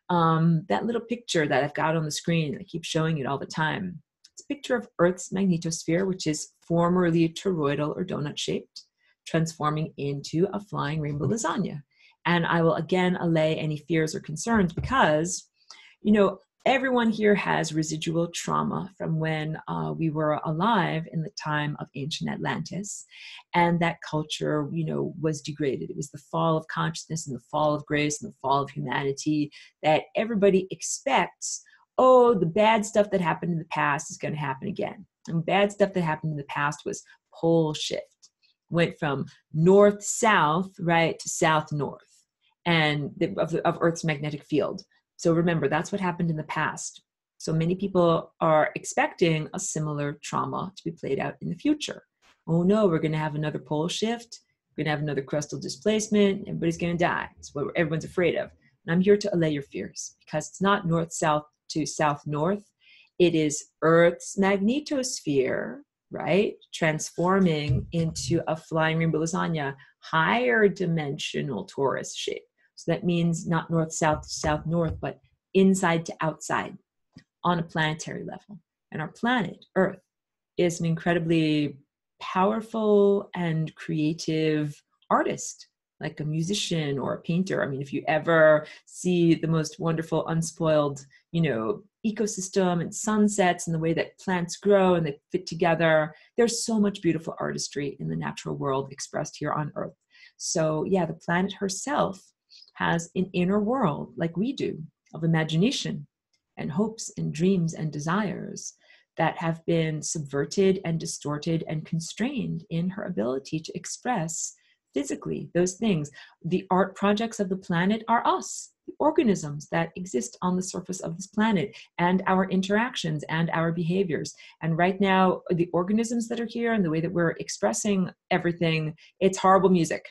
That little picture that I've got on the screen, I keep showing it all the time. It's a picture of Earth's magnetosphere, which is formerly toroidal or donut shaped, transforming into a flying rainbow lasagna. And I will again allay any fears or concerns, because, you know, everyone here has residual trauma from when we were alive in the time of ancient Atlantis, and that culture, you know, was degraded. It was the fall of consciousness and the fall of grace and the fall of humanity that everybody expects. Oh, the bad stuff that happened in the past is going to happen again. And bad stuff that happened in the past was pole shift. Went from north-south, right, to south-north, and of Earth's magnetic field. So remember, that's what happened in the past. So many people are expecting a similar trauma to be played out in the future. Oh no, we're going to have another pole shift. We're going to have another crustal displacement. Everybody's going to die. It's what everyone's afraid of. And I'm here to allay your fears, because it's not north-south to south-north. It is Earth's magnetosphere, right, transforming into a flying rainbow lasagna, higher dimensional torus shape. So that means not north-south to south-north, but inside to outside on a planetary level. And our planet, Earth, is an incredibly powerful and creative artist, like a musician or a painter. I mean, if you ever see the most wonderful, unspoiled, you know, ecosystem and sunsets and the way that plants grow and they fit together, there's so much beautiful artistry in the natural world expressed here on Earth. So yeah, the planet herself has an inner world, like we do, of imagination and hopes and dreams and desires that have been subverted and distorted and constrained in her ability to express physically those things. The art projects of the planet are us. organisms that exist on the surface of this planet and our interactions and our behaviors. And right now, the organisms that are here and the way that we're expressing everything, it's horrible music.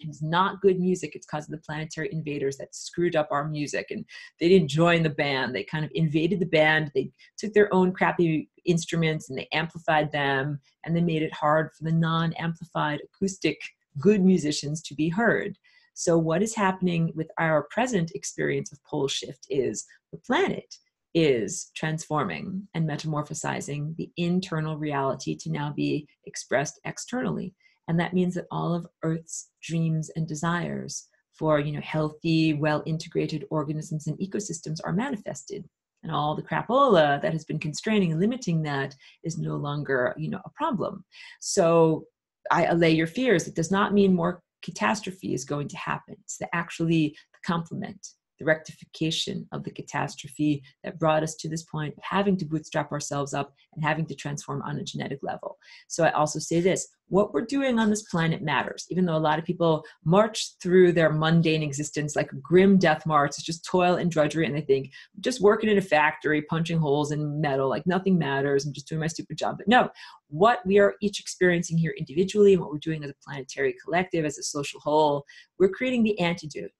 It's not good music. It's because of the planetary invaders that screwed up our music, and they didn't join the band. They kind of invaded the band. They took their own crappy instruments and they amplified them, and they made it hard for the non-amplified acoustic good musicians to be heard. So what is happening with our present experience of pole shift is the planet is transforming and metamorphosizing the internal reality to now be expressed externally. And that means that all of Earth's dreams and desires for, healthy, well-integrated organisms and ecosystems are manifested. And all the crapola that has been constraining and limiting that is no longer, a problem. So I allay your fears. It does not mean more catastrophe is going to happen. It's actually the complement, the rectification of the catastrophe that brought us to this point of having to bootstrap ourselves up and having to transform on a genetic level. So I also say this, what we're doing on this planet matters, even though a lot of people march through their mundane existence like a grim death march. It's just toil and drudgery, and they think, just working in a factory, punching holes in metal, like nothing matters, I'm just doing my stupid job. But no, what we are each experiencing here individually and what we're doing as a planetary collective, as a social whole, we're creating the antidote,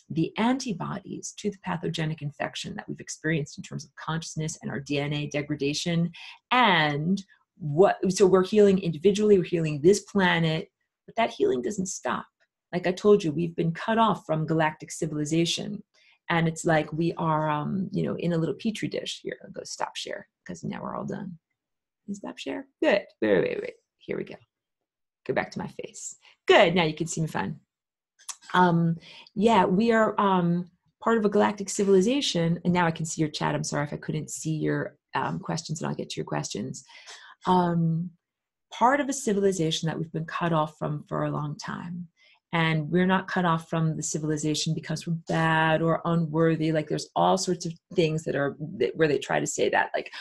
the antibodies to the pathogenic infection that we've experienced in terms of consciousness and our DNA degradation. And so we're healing individually, we're healing this planet, but that healing doesn't stop. Like I told you, we've been cut off from galactic civilization. And it's like we are, in a little petri dish. Here, I'll go stop share because now we're all done. Stop share? Good. Wait. Here we go. Go back to my face. Good. Now you can see me fine. We are part of a galactic civilization, and now I can see your chat. I'm sorry if I couldn't see your questions, and I'll get to your questions. Part of a civilization that we've been cut off from for a long time. And we're not cut off from the civilization because we're bad or unworthy. Like there's all sorts of things where they try to say that, like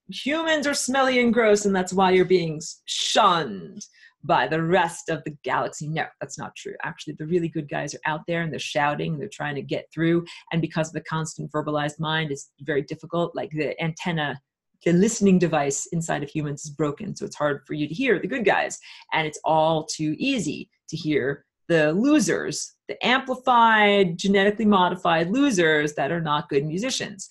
humans are smelly and gross, and that's why you're being shunned by the rest of the galaxy. No, that's not true. Actually, the really good guys are out there and they're shouting, they're trying to get through. And because of the constant verbalized mind, it's very difficult. Like the antenna, the listening device inside of humans is broken. So it's hard for you to hear the good guys. And it's all too easy to hear the losers, the amplified, genetically modified losers that are not good musicians.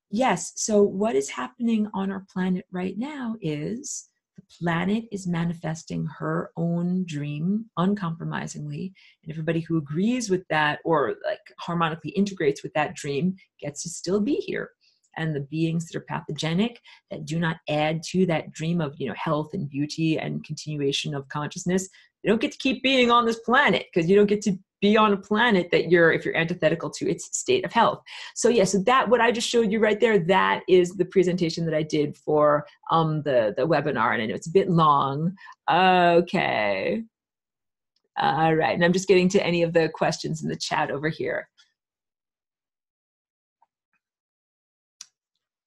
Yes, so what is happening on our planet right now is the planet is manifesting her own dream uncompromisingly, and everybody who agrees with that or like harmonically integrates with that dream gets to still be here. And the beings that are pathogenic, that do not add to that dream of, health and beauty and continuation of consciousness, they don't get to keep being on this planet, because you don't get to be on a planet that if you're antithetical to its state of health. So so that, what I just showed you right there, that is the presentation that I did for the webinar. And I know it's a bit long. Okay. All right. And I'm just getting to any of the questions in the chat over here.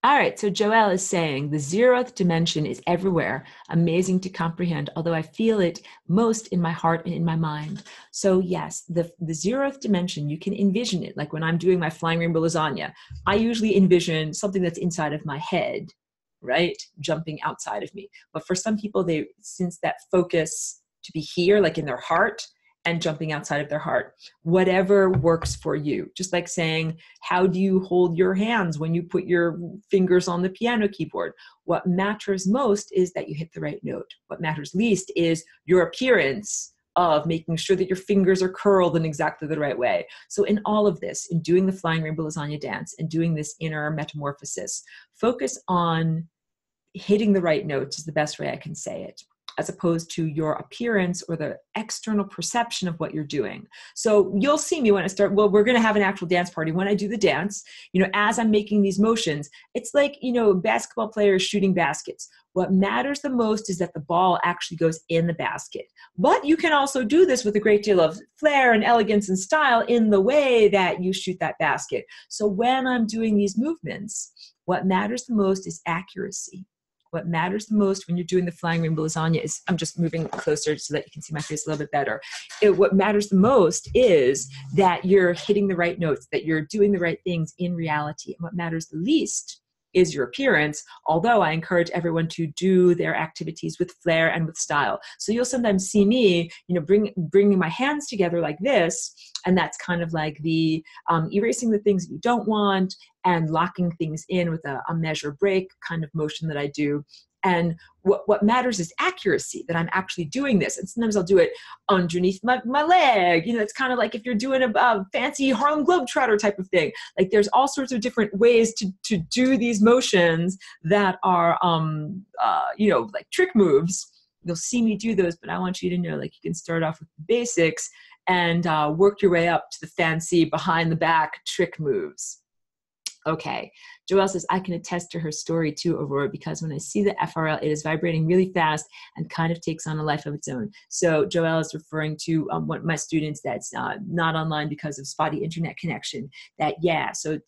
All right, so Joelle is saying the 0th dimension is everywhere, amazing to comprehend, although I feel it most in my heart and in my mind. So yes, the 0th dimension, you can envision it. Like when I'm doing my flying rainbow lasagna, I usually envision something that's inside of my head, right? Jumping outside of me. But for some people, since that focus to be here, like in their heart, and jumping outside of their heart, whatever works for you. Just like saying, how do you hold your hands when you put your fingers on the piano keyboard? What matters most is that you hit the right note. What matters least is your appearance of making sure that your fingers are curled in exactly the right way. So in all of this, in doing the flying rainbow lasagna dance and doing this inner metamorphosis, focus on hitting the right notes is the best way I can say it, as opposed to your appearance or the external perception of what you're doing. So you'll see me when I start, we're gonna have an actual dance party. When I do the dance, as I'm making these motions, it's like, basketball players shooting baskets. What matters the most is that the ball actually goes in the basket. But you can also do this with a great deal of flair and elegance and style in the way that you shoot that basket. So when I'm doing these movements, what matters the most is accuracy. what matters the most when you're doing the flying rainbow lasagna is, I'm just moving closer so that you can see my face a little bit better. What matters the most is that you're hitting the right notes, that you're doing the right things in reality. And what matters the least is your appearance, although I encourage everyone to do their activities with flair and with style. So you'll sometimes see me, bringing my hands together like this, and that's kind of like the erasing the things you don't want and locking things in with a measure break kind of motion that I do. And what matters is accuracy, that I'm actually doing this. And sometimes I'll do it underneath my leg. It's kind of like if you're doing a fancy Harlem Globetrotter type of thing. Like there's all sorts of different ways to do these motions that are, like trick moves. You'll see me do those, but I want you to know, like, you can start off with the basics and work your way up to the fancy behind the back trick moves. Okay, Joelle says, I can attest to her story too, Aurora, because when I see the FRL, it is vibrating really fast and kind of takes on a life of its own. So Joelle is referring to one of my students that's not online because of spotty internet connection. So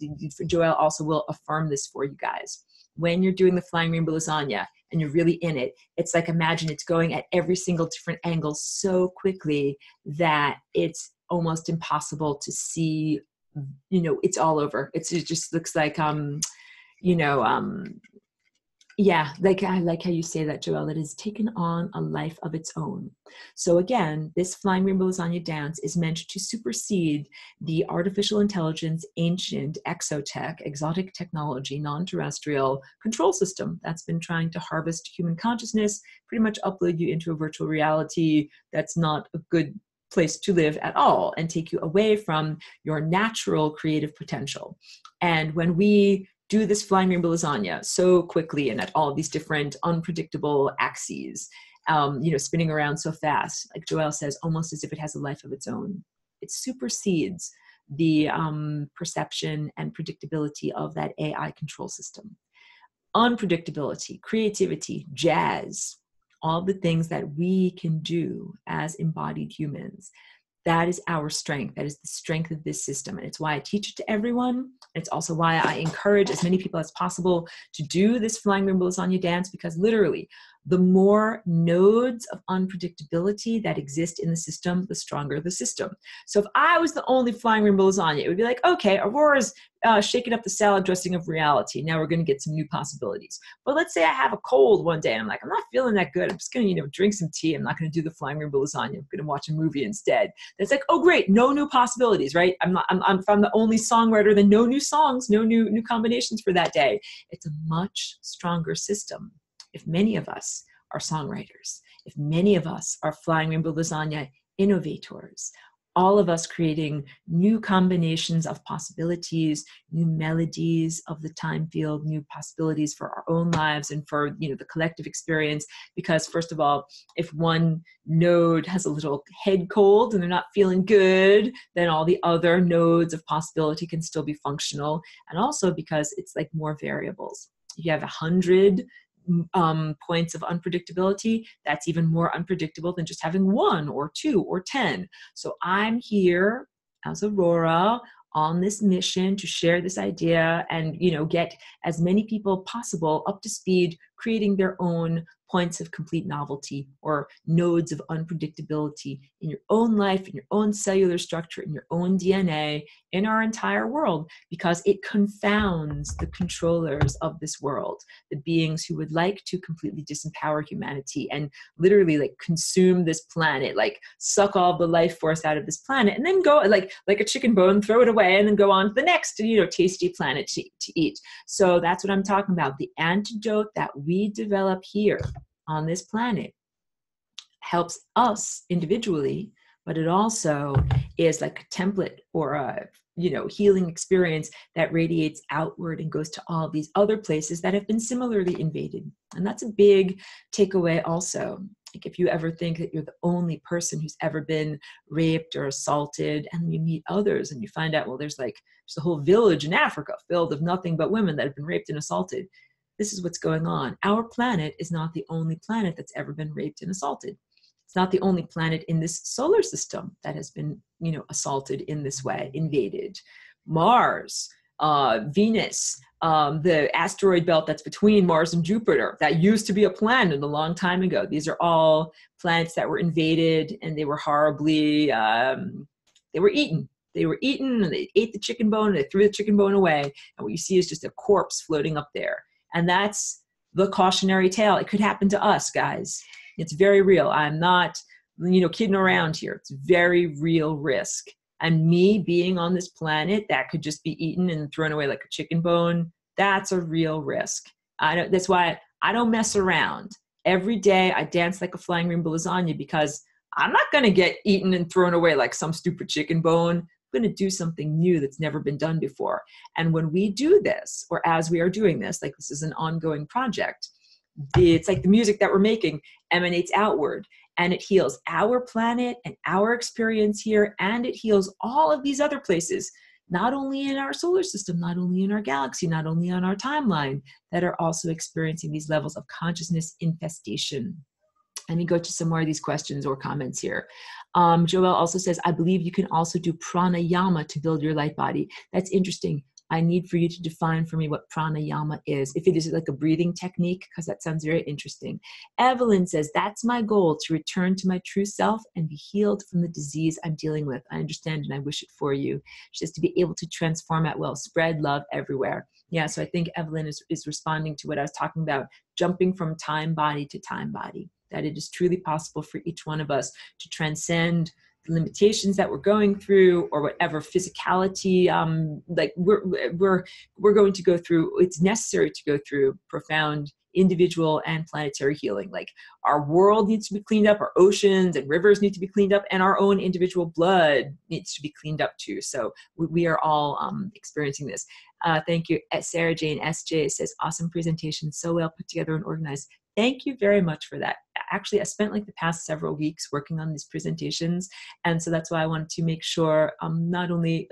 Joelle also will affirm this for you guys. When you're doing the flying rainbow lasagna and you're really in it, it's like, imagine it's going at every single different angle so quickly that it's almost impossible to see. It's all over. It just looks like, I like how you say that, Joelle. It has taken on a life of its own. So again, this flying rainbow lasagna dance is meant to supersede the artificial intelligence, ancient exotech, exotic technology, non-terrestrial control system that's been trying to harvest human consciousness, pretty much upload you into a virtual reality that's not a good place to live at all, and take you away from your natural creative potential. And when we do this flying rainbow lasagna so quickly and at all these different unpredictable axes, spinning around so fast, like Joelle says, almost as if it has a life of its own, it supersedes the perception and predictability of that AI control system. Unpredictability, creativity, jazz, all the things that we can do as embodied humans. That is our strength. That is the strength of this system. And it's why I teach it to everyone. It's also why I encourage as many people as possible to do this flying rainbow lasagna dance, because literally the more nodes of unpredictability that exist in the system, the stronger the system. So if I was the only flying rainbow lasagna, it would be like, okay, Aurora's shaking up the salad dressing of reality. Now we're going to get some new possibilities. But let's say I have a cold one day and I'm like, I'm not feeling that good. I'm just going to, drink some tea. I'm not going to do the flying rainbow lasagna. I'm going to watch a movie instead. It's like, oh great, no new possibilities, right? If I'm the only songwriter, then no new songs, no new combinations for that day. It's a much stronger system if many of us are songwriters, if many of us are flying rainbow lasagna innovators, all of us creating new combinations of possibilities, new melodies of the time field, new possibilities for our own lives and for the collective experience. Because first of all, if one node has a little head cold and they're not feeling good, then all the other nodes of possibility can still be functional. And also because it's like more variables. If you have 100 points of unpredictability, that's even more unpredictable than just having 1 or 2 or 10. So I'm here as Aurora on this mission to share this idea and get as many people possible up to speed, creating their own points of complete novelty or nodes of unpredictability in your own life, in your own cellular structure, in your own DNA, in our entire world, because it confounds the controllers of this world, the beings who would like to completely disempower humanity and literally like consume this planet, like suck all the life force out of this planet and then go like a chicken bone, throw it away and then go on to the next, tasty planet to eat. So that's what I'm talking about. The antidote that we develop here on this planet helps us individually, but it also is like a template or a healing experience that radiates outward and goes to all these other places that have been similarly invaded. And that's a big takeaway also. Like if you ever think that you're the only person who's ever been raped or assaulted, and then you meet others and you find out, well, there's a whole village in Africa filled with nothing but women that have been raped and assaulted. This is what's going on. Our planet is not the only planet that's ever been raped and assaulted. It's not the only planet in this solar system that has been, assaulted in this way, invaded. Mars, Venus, the asteroid belt that's between Mars and Jupiter, that used to be a planet a long time ago. These are all planets that were invaded, and they were horribly, they were eaten. They were eaten, and they ate the chicken bone, and they threw the chicken bone away. And what you see is just a corpse floating up there. And that's the cautionary tale. It could happen to us, guys. It's very real. I'm not, kidding around here. It's very real risk. And me being on this planet that could just be eaten and thrown away like a chicken bone, that's a real risk. That's why I don't mess around. Every day I dance like a flying rainbow lasagna, because I'm not going to get eaten and thrown away like some stupid chicken bone. I'm going to do something new that's never been done before. And when we do this, or as we are doing this, like this is an ongoing project, it's like the music that we're making emanates outward, and it heals our planet and our experience here, and it heals all of these other places, not only in our solar system, not only in our galaxy, not only on our timeline, that are also experiencing these levels of consciousness infestation. Let me go to some more of these questions or comments here. Joel also says, I believe you can also do pranayama to build your light body. That's interesting. I need for you to define for me what pranayama is. If it is like a breathing technique, because that sounds very interesting. Evelyn says, that's my goal, to return to my true self and be healed from the disease I'm dealing with. I understand and I wish it for you. She says, to be able to transform at will, spread love everywhere. Yeah, so I think Evelyn is responding to what I was talking about, jumping from time body to time body, that it is truly possible for each one of us to transcend limitations that we're going through, or whatever physicality like we're going to go through. It's necessary to go through profound individual and planetary healing. Like our world needs to be cleaned up, our oceans and rivers need to be cleaned up, and our own individual blood needs to be cleaned up too. So we are all experiencing this. Thank you. Sarah Jane SJ says, awesome presentation, so well put together and organized. Thank you very much for that. Actually, I spent like the past several weeks working on these presentations. And so that's why I wanted to make sure not only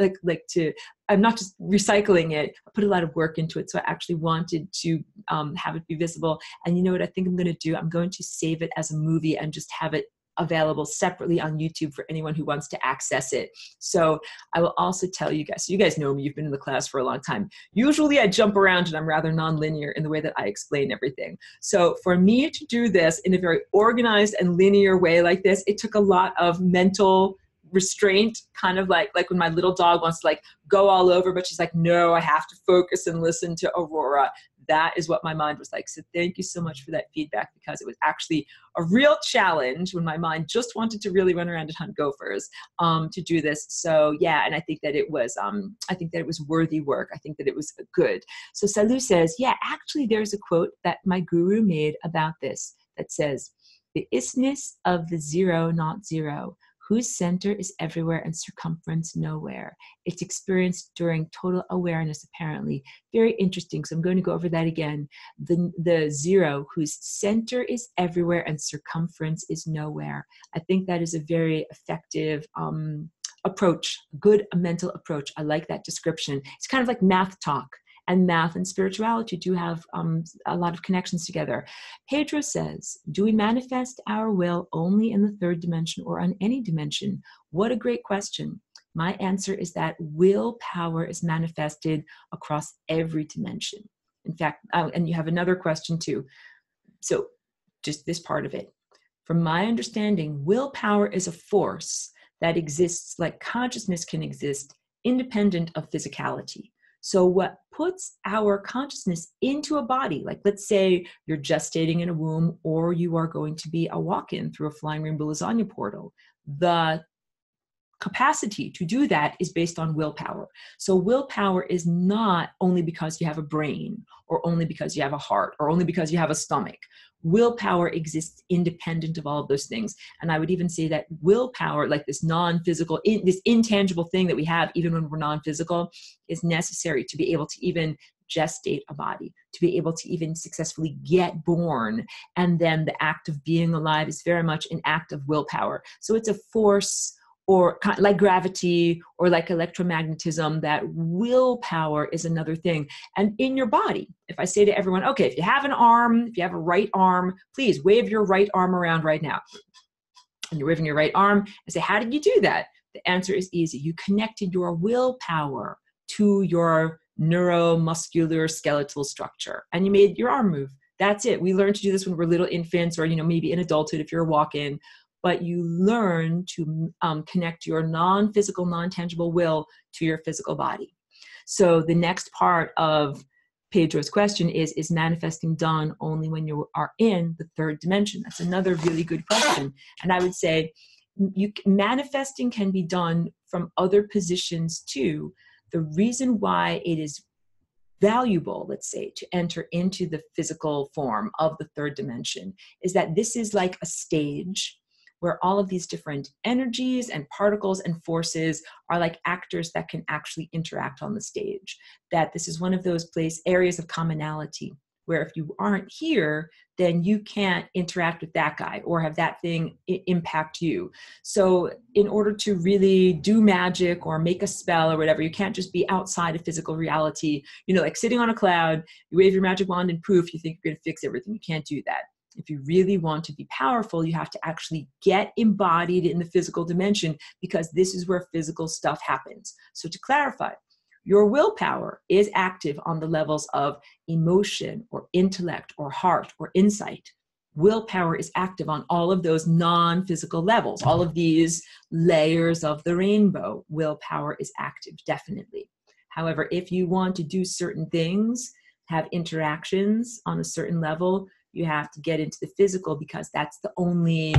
I'm not just recycling it, I put a lot of work into it. So I actually wanted to have it be visible. And you know what I think I'm going to do? I'm going to save it as a movie and just have it available separately on YouTube for anyone who wants to access it. So I will also tell you guys, so you guys know me, you've been in the class for a long time. Usually I jump around and I'm rather nonlinear in the way that I explain everything. So for me to do this in a very organized and linear way like this, it took a lot of mental restraint, kind of like when my little dog wants to like go all over, but she's like, no, I have to focus and listen to Aurora. That is what my mind was like. So thank you so much for that feedback, because it was actually a real challenge when my mind just wanted to really run around and hunt gophers to do this. So yeah, and I think that it was worthy work. I think that it was good. So Salu says, yeah, actually there's a quote that my guru made about this that says, the isness of the zero, not zero, whose center is everywhere and circumference nowhere. It's experienced during total awareness, apparently. Very interesting. So I'm going to go over that again. The zero, whose center is everywhere and circumference is nowhere. I think that is a very effective approach, good mental approach. I like that description. It's kind of like math talk. And math and spirituality do have a lot of connections together. Pedro says, do we manifest our will only in the third dimension or on any dimension? What a great question. My answer is that willpower is manifested across every dimension. In fact, and you have another question too. So just this part of it. From my understanding, willpower is a force that exists like consciousness can exist independent of physicality. So what puts our consciousness into a body, like let's say you're gestating in a womb, or you are going to be a walk-in through a flying rainbow lasagna portal, the capacity to do that is based on willpower. So willpower is not only because you have a brain, or only because you have a heart, or only because you have a stomach. Willpower exists independent of all of those things. And I would even say that willpower, like this non-physical, this intangible thing that we have, even when we're non-physical, is necessary to be able to even gestate a body, to be able to even successfully get born. And then the act of being alive is very much an act of willpower. So it's a force, or like gravity or like electromagnetism, that willpower is another thing. And in your body, if I say to everyone, okay, if you have an arm, if you have a right arm, please wave your right arm around right now. And you're waving your right arm and say, how did you do that? The answer is easy. You connected your willpower to your neuromuscular skeletal structure. And you made your arm move. That's it. We learn to do this when we're little infants, or, you know, maybe in adulthood if you're walking, but you learn to connect your non-physical, non-tangible will to your physical body. So the next part of Pedro's question is manifesting done only when you are in the third dimension? That's another really good question. And I would say manifesting can be done from other positions too. The reason why it is valuable, let's say, to enter into the physical form of the third dimension is that this is like a stage where all of these different energies and particles and forces are like actors that can actually interact on the stage. That this is one of those areas of commonality where if you aren't here, then you can't interact with that guy or have that thing impact you. So in order to really do magic or make a spell or whatever, you can't just be outside of physical reality, you know, like sitting on a cloud, you wave your magic wand and poof, you think you're going to fix everything. You can't do that. If you really want to be powerful, you have to actually get embodied in the physical dimension, because this is where physical stuff happens. So to clarify, your willpower is active on the levels of emotion or intellect or heart or insight. Willpower is active on all of those non-physical levels, all of these layers of the rainbow. Willpower is active, definitely. However, if you want to do certain things, have interactions on a certain level, you have to get into the physical, because that's the only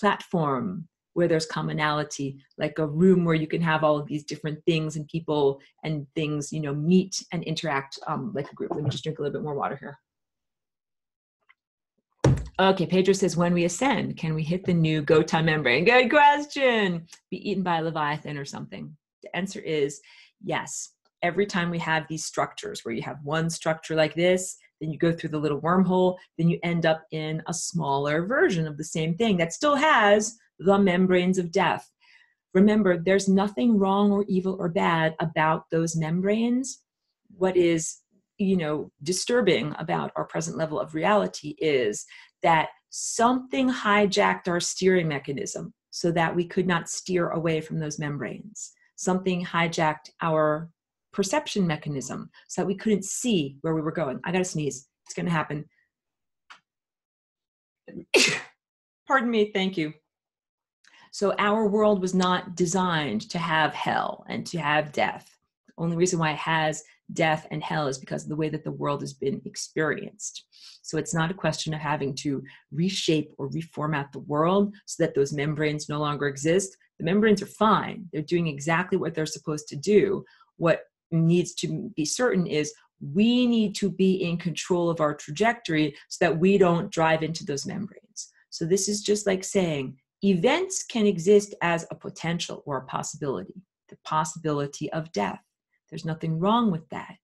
platform where there's commonality, like a room where you can have all of these different things and people and things, you know, meet and interact like a group. Let me just drink a little bit more water here. Okay, Pedro says, when we ascend, can we hit the new Gota membrane? Good question. Be eaten by a Leviathan or something? The answer is yes. Every time we have these structures where you have one structure like this, then you go through the little wormhole, then you end up in a smaller version of the same thing that still has the membranes of death. Remember, there's nothing wrong or evil or bad about those membranes. What is, you know, disturbing about our present level of reality is that something hijacked our steering mechanism so that we could not steer away from those membranes. Something hijacked our perception mechanism so that we couldn't see where we were going. I gotta sneeze. It's gonna happen. Pardon me, thank you. So our world was not designed to have hell and to have death. The only reason why it has death and hell is because of the way that the world has been experienced. So it's not a question of having to reshape or reformat the world so that those membranes no longer exist. The membranes are fine. They're doing exactly what they're supposed to do. What needs to be certain is we need to be in control of our trajectory so that we don't drive into those membranes. So this is just like saying events can exist as a potential or a possibility, the possibility of death. There's nothing wrong with that.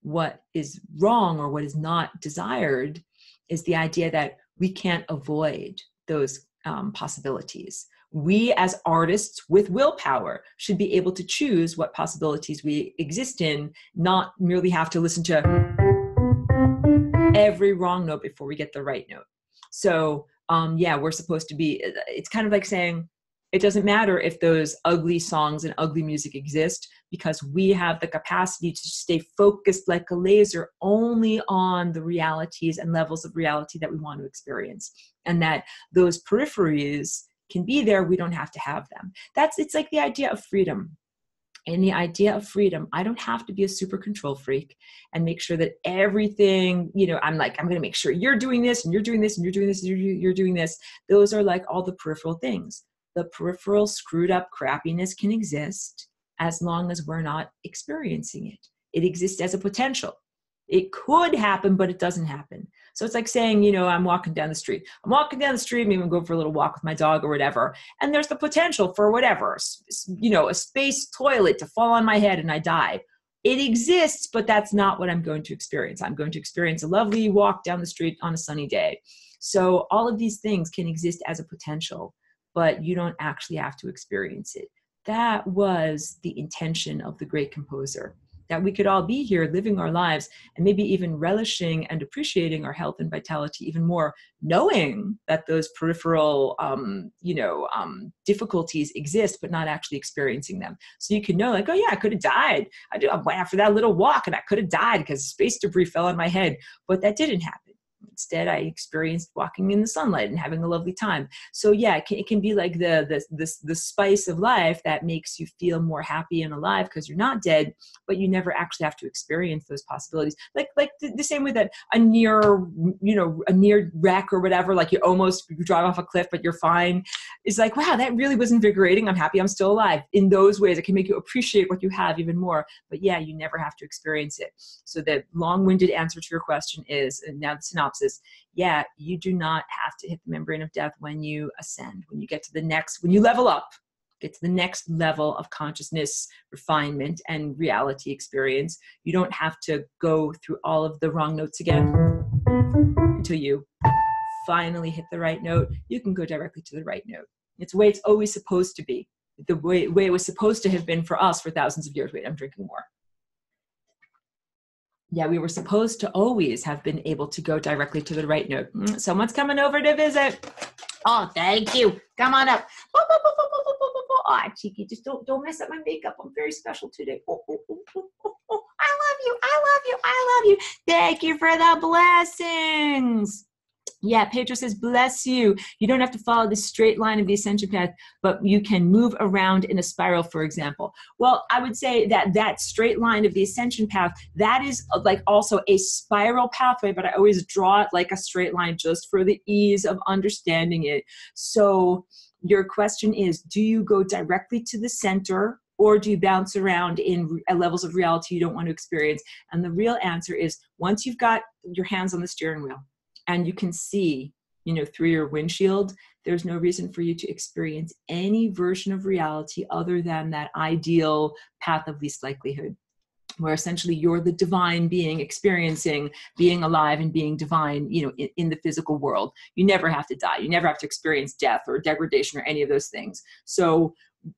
What is wrong or what is not desired is the idea that we can't avoid those possibilities. We as artists with willpower should be able to choose what possibilities we exist in, not merely have to listen to every wrong note before we get the right note. So yeah, we're supposed to be, it's kind of like saying, it doesn't matter if those ugly songs and ugly music exist, because we have the capacity to stay focused like a laser only on the realities and levels of reality that we want to experience. And that those peripheries can be there, we don't have to have them. It's like the idea of freedom. And the idea of freedom, I don't have to be a super control freak and make sure that everything, you know, I'm going to make sure you're doing this and you're doing this and you're doing this and you're doing this. Those are like all the peripheral things. The peripheral screwed up crappiness can exist as long as we're not experiencing it. It exists as a potential. It could happen, but it doesn't happen. So it's like saying, you know, I'm walking down the street, maybe I'm going for a little walk with my dog or whatever. And there's the potential for whatever, you know, a space toilet to fall on my head and I die. It exists, but that's not what I'm going to experience. I'm going to experience a lovely walk down the street on a sunny day. So all of these things can exist as a potential, but you don't actually have to experience it. That was the intention of the great composer. that we could all be here living our lives and maybe even relishing and appreciating our health and vitality even more, knowing that those peripheral, difficulties exist, but not actually experiencing them. So you can know like, oh yeah, I could have died. I went after that little walk and I could have died because space debris fell on my head, but that didn't happen. Instead, I experienced walking in the sunlight and having a lovely time. So yeah, it can be like the spice of life that makes you feel more happy and alive because you're not dead, but you never actually have to experience those possibilities. Like the same way that a near wreck or whatever, like you drive off a cliff, but you're fine. It's like, wow, that really was invigorating. I'm happy I'm still alive. In those ways, it can make you appreciate what you have even more. But yeah, you never have to experience it. So the long-winded answer to your question is, and now the synopsis, yeah, you do not have to hit the membrane of death when you ascend, when you get to when you level up, get to the next level of consciousness, refinement, and reality experience. You don't have to go through all of the wrong notes again until you finally hit the right note. You can go directly to the right note. It's the way it's always supposed to be, the way it was supposed to have been for us for thousands of years. Wait, I'm drinking more. Yeah, we were supposed to always have been able to go directly to the right note. Someone's coming over to visit. Oh, thank you. Come on up. Oh, cheeky, just don't mess up my makeup. I'm very special today. I love you. I love you. I love you. Thank you for the blessings. Yeah, Pedro says, bless you. You don't have to follow the straight line of the ascension path, but you can move around in a spiral, for example. Well, I would say that straight line of the ascension path, that is like also a spiral pathway, but I always draw it like a straight line just for the ease of understanding it. So your question is, do you go directly to the center, or do you bounce around in levels of reality you don't want to experience? And the real answer is, once you've got your hands on the steering wheel, and you can see, through your windshield, there's no reason for you to experience any version of reality other than that ideal path of least likelihood, where essentially you're the divine being experiencing being alive and being divine, in the physical world. You never have to die. You never have to experience death or degradation or any of those things. So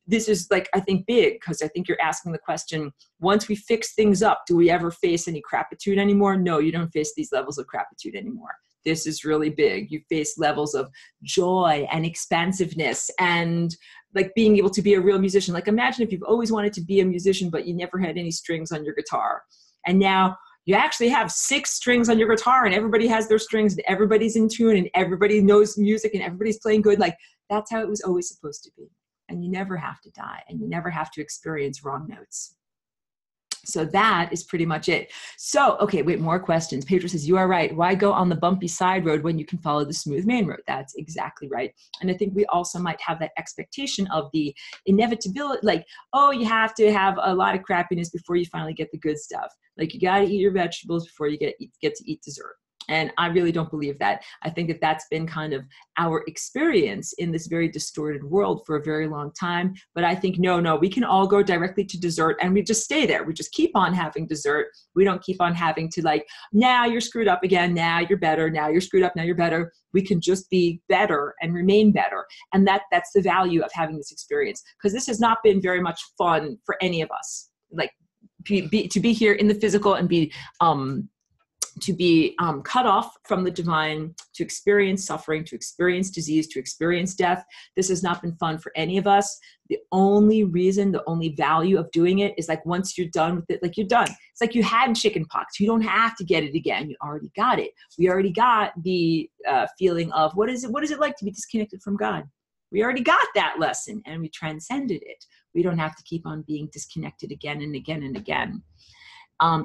this is I think big, because I think you're asking the question, once we fix things up, do we ever face any crapitude anymore? No, you don't face these levels of crapitude anymore. This is really big. You face levels of joy and expansiveness and being able to be a real musician. Imagine if you've always wanted to be a musician, but you never had any strings on your guitar. And now you actually have 6 strings on your guitar and everybody has their strings and everybody's in tune and everybody knows music and everybody's playing good. That's how it was always supposed to be. And you never have to die and you never have to experience wrong notes. So that is pretty much it. So, okay, wait, more questions. Pedro says, you are right. Why go on the bumpy side road when you can follow the smooth main road? That's exactly right. And I think we also might have that expectation of the inevitability, you have to have a lot of crappiness before you finally get the good stuff. You got to eat your vegetables before you get to eat dessert. And I really don't believe that. I think that that's been kind of our experience in this very distorted world for a very long time. But I think, no, we can all go directly to dessert and we just stay there. We just keep on having dessert. We don't keep on having to now you're screwed up again. Now you're better. Now you're screwed up. Now you're better. We can just be better and remain better. And that's the value of having this experience. Because this has not been very much fun for any of us. To be here in the physical and be cut off from the divine, to experience suffering, to experience disease, to experience death. This has not been fun for any of us. The only reason, the only value of doing it is once you're done with it, you're done. It's you had chicken pox. You don't have to get it again. You already got it. We already got the feeling of what is it like to be disconnected from God? We already got that lesson and we transcended it. We don't have to keep on being disconnected again and again and again.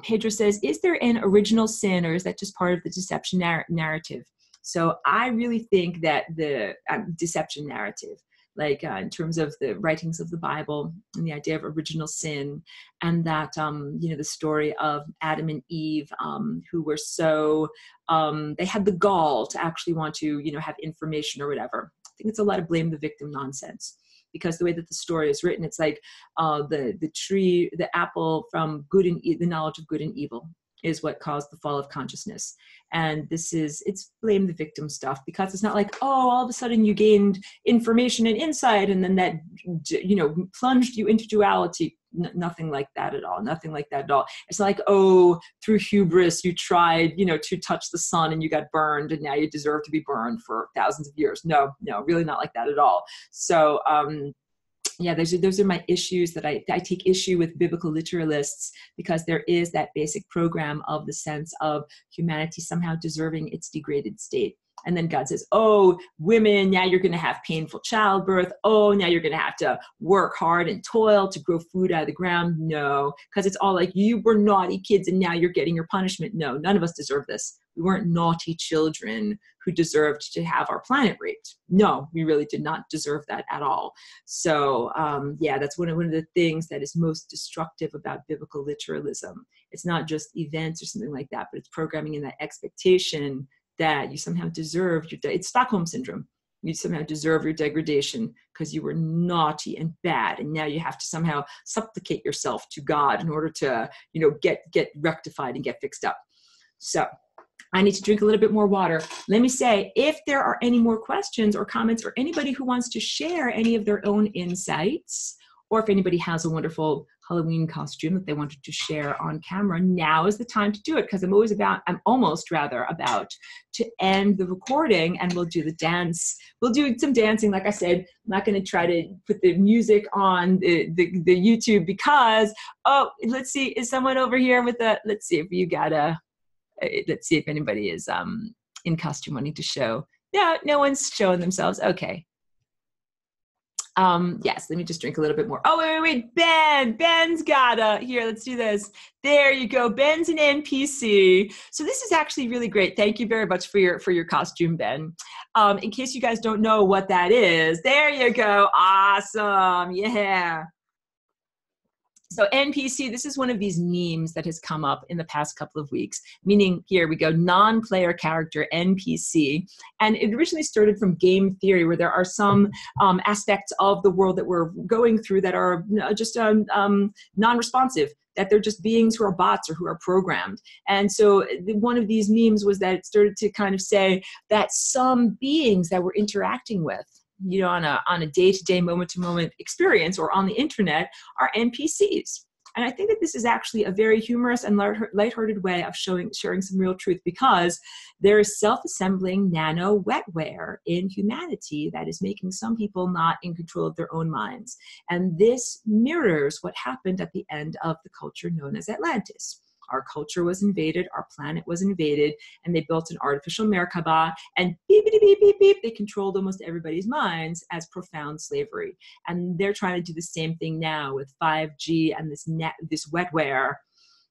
Pedro says, is there an original sin, or is that just part of the deception narrative? So I really think that the deception narrative, in terms of the writings of the Bible and the idea of original sin, and that, the story of Adam and Eve, who were so, they had the gall to actually want to, have information or whatever. I think it's a lot of blame the victim nonsense. Because the way that the story is written, it's the apple from good and the knowledge of good and evil. is what caused the fall of consciousness. And it's blame the victim stuff, because it's not like, oh, all of a sudden you gained information and insight and then that, plunged you into duality. Nothing like that at all. Nothing like that at all. It's not like, oh, through hubris, you tried, to touch the sun and you got burned and now you deserve to be burned for thousands of years. No, really not like that at all. So, those are my issues that I take issue with biblical literalists, because there is that basic program of the sense of humanity somehow deserving its degraded state. And then God says, oh, women, now you're going to have painful childbirth. Oh, now you're going to have to work hard and toil to grow food out of the ground. No, because it's all like, you were naughty kids and now you're getting your punishment. No, none of us deserve this. We weren't naughty children who deserved to have our planet raped. No, we really did not deserve that at all. So that's one of the things that is most destructive about biblical literalism. It's not just events or something like that, but it's programming in that expectation that you somehow deserve it's Stockholm syndrome. You somehow deserve your degradation because you were naughty and bad, and now you have to somehow supplicate yourself to God in order to, get rectified and get fixed up. So I need to drink a little bit more water. Let me say, if there are any more questions or comments, or anybody who wants to share any of their own insights, or if anybody has a wonderful Halloween costume that they wanted to share on camera, now is the time to do it, because I'm almost about to end the recording, and we'll do the dance. We'll do some dancing. Like I said, I'm not going to try to put the music on the YouTube because, let's see, is someone over here with let's see if anybody is in costume wanting to show. No one's showing themselves. Okay. Yes, let me just drink a little bit more. Oh, wait, Ben's here, let's do this. There you go. Ben's an NPC. So this is actually really great. Thank you very much for your costume, Ben. In case you guys don't know what that is, there you go. Awesome. Yeah. So NPC, this is one of these memes that has come up in the past couple of weeks, meaning, here we go, non-player character, NPC. And it originally started from game theory, where there are some aspects of the world that we're going through that are just non-responsive, that they're just beings who are bots or who are programmed. And so one of these memes was that it started to kind of say that some beings that we're interacting with, on a day-to-day, moment-to-moment experience, or on the internet, are NPCs. And I think that this is actually a very humorous and lighthearted way of sharing some real truth, because there is self-assembling nano wetware in humanity that is making some people not in control of their own minds. And this mirrors what happened at the end of the culture known as Atlantis. Our culture was invaded, our planet was invaded, and they built an artificial Merkaba, and beep, beep, beep, beep, beep, they controlled almost everybody's minds as profound slavery. And they're trying to do the same thing now with 5G and this wetware.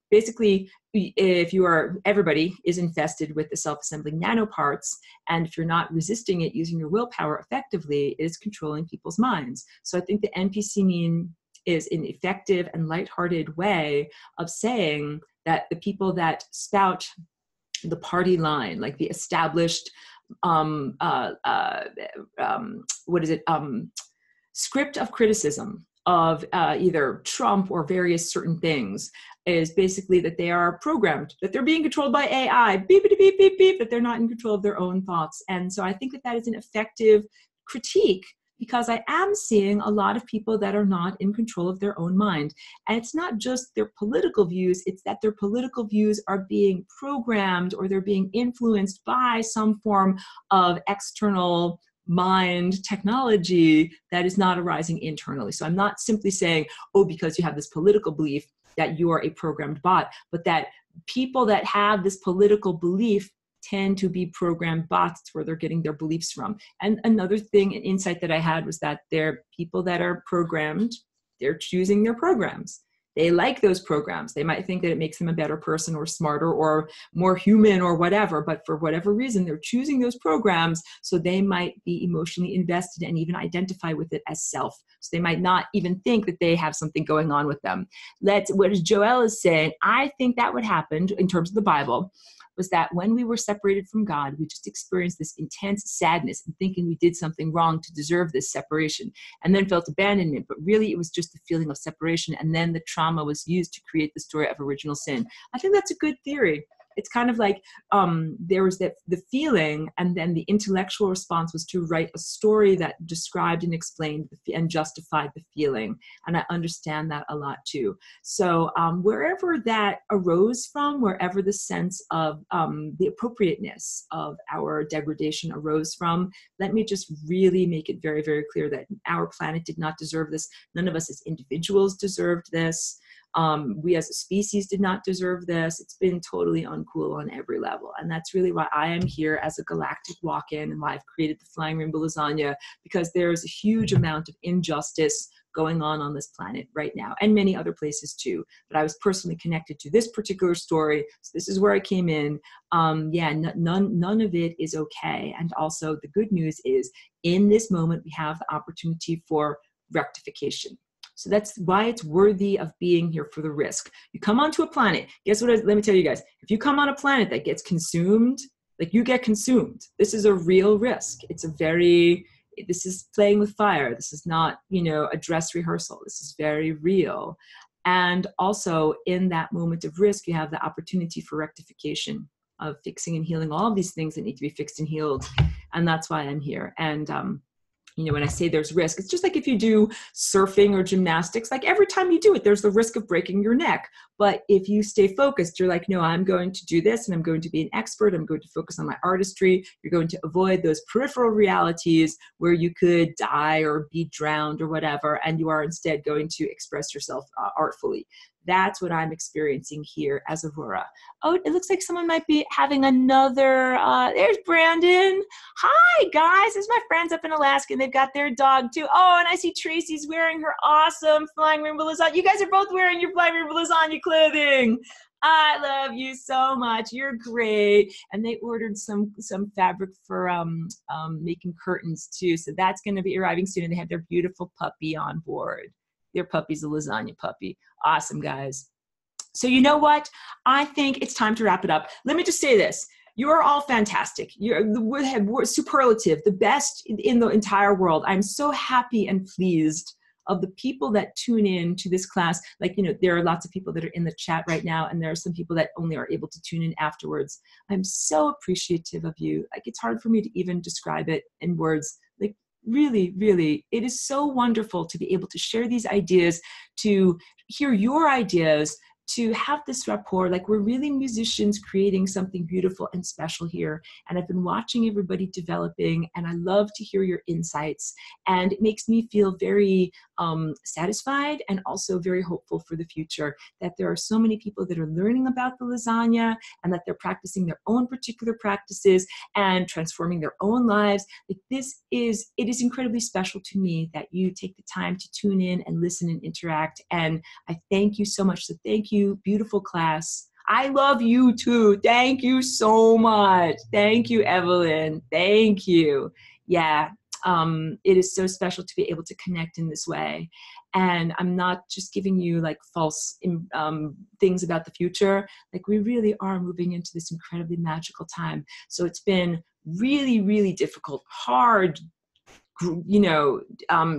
Basically, everybody is infested with the self-assembling nanoparts, and if you're not resisting it using your willpower effectively, it is controlling people's minds. So I think the NPC meme is an effective and lighthearted way of saying that the people that spout the party line, like the established script of criticism of either Trump or various certain things, is basically that they are programmed, that they're being controlled by AI, beep, beep, beep, beep, beep, that they're not in control of their own thoughts. And so I think that is an effective critique, because I am seeing a lot of people that are not in control of their own mind. And it's not just their political views, it's that their political views are being programmed, or they're being influenced by some form of external mind technology that is not arising internally. So I'm not simply saying, oh, because you have this political belief that you are a programmed bot, but that people that have this political belief tend to be programmed bots where they're getting their beliefs from. And another thing, an insight that I had, was that they're people that are programmed, they're choosing their programs. They like those programs. They might think that it makes them a better person or smarter or more human or whatever, but for whatever reason, they're choosing those programs, so they might be emotionally invested and even identify with it as self. So they might not even think that they have something going on with them. What Joel is saying, I think that what happened in terms of the Bible was that when we were separated from God, we just experienced this intense sadness and thinking we did something wrong to deserve this separation, and then felt abandonment. But really, it was just the feeling of separation, and then the trauma trauma was used to create the story of original sin. I think that's a good theory. It's kind of like there was the feeling, and then the intellectual response was to write a story that described and explained and justified the feeling. And I understand that a lot too. So wherever that arose from, wherever the sense of the appropriateness of our degradation arose from, let me just really make it very, very clear that our planet did not deserve this. None of us as individuals deserved this. We as a species did not deserve this. It's been totally uncool on every level. And that's really why I am here as a galactic walk-in, and why I've created the Flying Rainbow Lasagna, because there's a huge amount of injustice going on this planet right now, and many other places too. But I was personally connected to this particular story, so this is where I came in. Yeah, none of it is okay. And also the good news is, in this moment, we have the opportunity for rectification. So that's why it's worthy of being here, for the risk. You come onto a planet, guess what? Let me tell you guys, if you come on a planet that gets consumed, like you get consumed, this is a real risk. This is playing with fire. This is not, a dress rehearsal. This is very real. And also in that moment of risk, you have the opportunity for rectification, of fixing and healing all of these things that need to be fixed and healed. And that's why I'm here. And, when I say there's risk, it's just like if you do surfing or gymnastics, like every time you do it, there's the risk of breaking your neck. But if you stay focused, you're like, no, I'm going to do this, and I'm going to be an expert. I'm going to focus on my artistry. You're going to avoid those peripheral realities where you could die or be drowned or whatever. And you are instead going to express yourself artfully. That's what I'm experiencing here as Aurora. Oh, it looks like someone might be having another, there's Brandon. Hi, guys. There's my friends up in Alaska, and they've got their dog, too. Oh, and I see Tracy's wearing her awesome Flying Rainbow Lasagna. You guys are both wearing your Flying Rainbow Lasagna clothing. I love you so much. You're great. And they ordered some fabric for making curtains, too. So that's going to be arriving soon. And they have their beautiful puppy on board. Their puppy's a lasagna puppy. Awesome, guys. So you know what? I think it's time to wrap it up. Let me just say this. You are all fantastic. You're superlative, the best in the entire world. I'm so happy and pleased of the people that tune in to this class. Like, there are lots of people that are in the chat right now, and there are some people that only are able to tune in afterwards. I'm so appreciative of you. Like, it's hard for me to even describe it in words. Like, really, really, it is so wonderful to be able to share these ideas, to hear your ideas, to have this rapport. Like, we're really musicians creating something beautiful and special here. And I've been watching everybody developing, and I love to hear your insights. And it makes me feel very satisfied, and also very hopeful for the future, that there are so many people that are learning about the lasagna, and that they're practicing their own particular practices and transforming their own lives. Like, it is incredibly special to me that you take the time to tune in and listen and interact. And I thank you so much. So thank you, beautiful class. I love you too. Thank you so much. Thank you, Evelyn. Thank you. Yeah. It is so special to be able to connect in this way. And I'm not just giving you like false things about the future. Like, we really are moving into this incredibly magical time. So it's been really, really difficult, hard,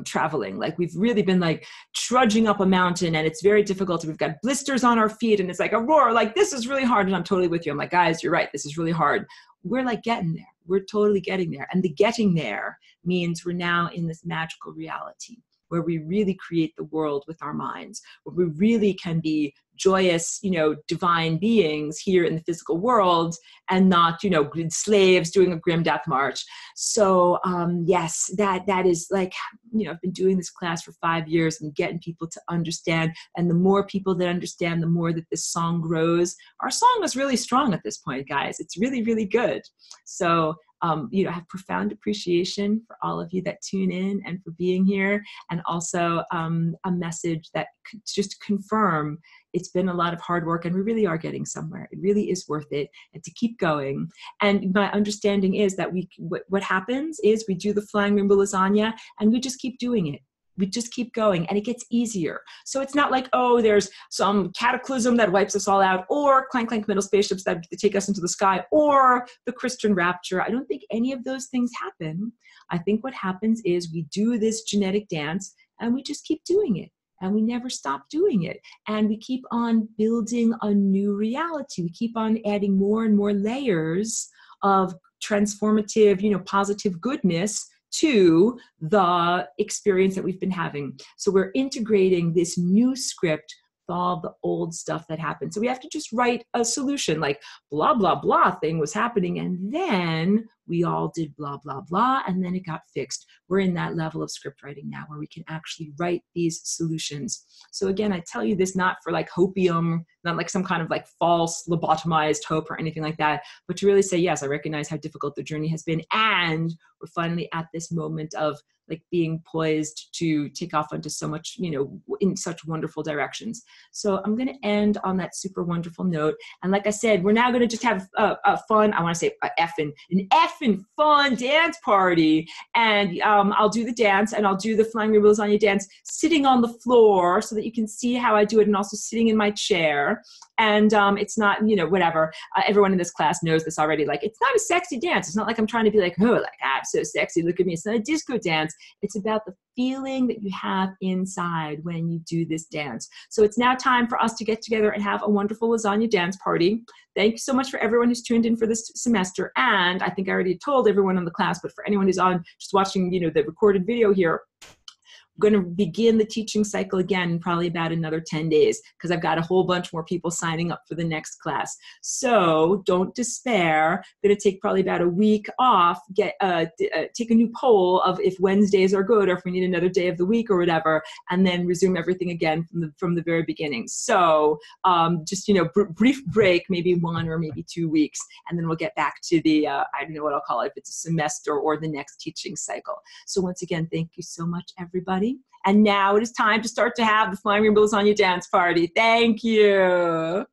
traveling. Like, we've really been like trudging up a mountain, and it's very difficult. We've got blisters on our feet, and it's like Aurora, like, this is really hard. And I'm totally with you. I'm like, guys, you're right. This is really hard. We're like getting there. We're totally getting there. And the getting there means we're now in this magical reality where we really create the world with our minds, where we really can be joyous, divine beings here in the physical world, and not, slaves doing a grim death march. So yes, that is like, I've been doing this class for 5 years and getting people to understand. And the more people that understand, the more that this song grows. Our song is really strong at this point, guys. It's really, really good. So I have profound appreciation for all of you that tune in and for being here. And also a message that just to confirm, it's been a lot of hard work, and we really are getting somewhere. It really is worth it, and to keep going. And my understanding is that what happens is we do the Flying Rainbow Lasagna, and we just keep doing it. We just keep going, and it gets easier. So it's not like, oh, there's some cataclysm that wipes us all out, or clank, clank, metal spaceships that take us into the sky, or the Christian rapture. I don't think any of those things happen. I think what happens is we do this genetic dance, and we just keep doing it. and we never stop doing it. And we keep on building a new reality. We keep on adding more and more layers of transformative, positive goodness to the experience that we've been having. So we're integrating this new script with all the old stuff that happened. So we have to just write a solution like blah, blah, blah thing was happening. And then we all did blah, blah, blah. And then it got fixed. We're in that level of script writing now where we can actually write these solutions. So again, I tell you this not for like hopium, not like some kind of like false lobotomized hope or anything like that, but to really say, yes, I recognize how difficult the journey has been. And we're finally at this moment of like being poised to take off onto so much, in such wonderful directions. So I'm going to end on that super wonderful note. And like I said, we're now going to just have a fun, I want to say an effing fun dance party. And I'll do the dance and I'll do the flying rainbow lasagna dance sitting on the floor so that you can see how I do it, and also sitting in my chair. And it's not, whatever. Everyone in this class knows this already. Like, it's not a sexy dance. It's not like I'm trying to be like, oh, like, I'm so sexy. Look at me. It's not a disco dance. It's about the feeling that you have inside when you do this dance. So it's now time for us to get together and have a wonderful lasagna dance party. Thank you so much for everyone who's tuned in for this semester. And I think I already told everyone in the class, but for anyone who's on just watching, the recorded video here, I'm going to begin the teaching cycle again in probably about another 10 days because I've got a whole bunch more people signing up for the next class. So don't despair. I'm going to take probably about a week off, take a new poll of if Wednesdays are good or if we need another day of the week or whatever, and then resume everything again from the very beginning. So just, brief break, maybe 1 or maybe 2 weeks, and then we'll get back to the, I don't know what I'll call it, if it's a semester or the next teaching cycle. So once again, thank you so much, everybody. And now it is time to start to have the Flying Rainbow Lasagna dance party. Thank you.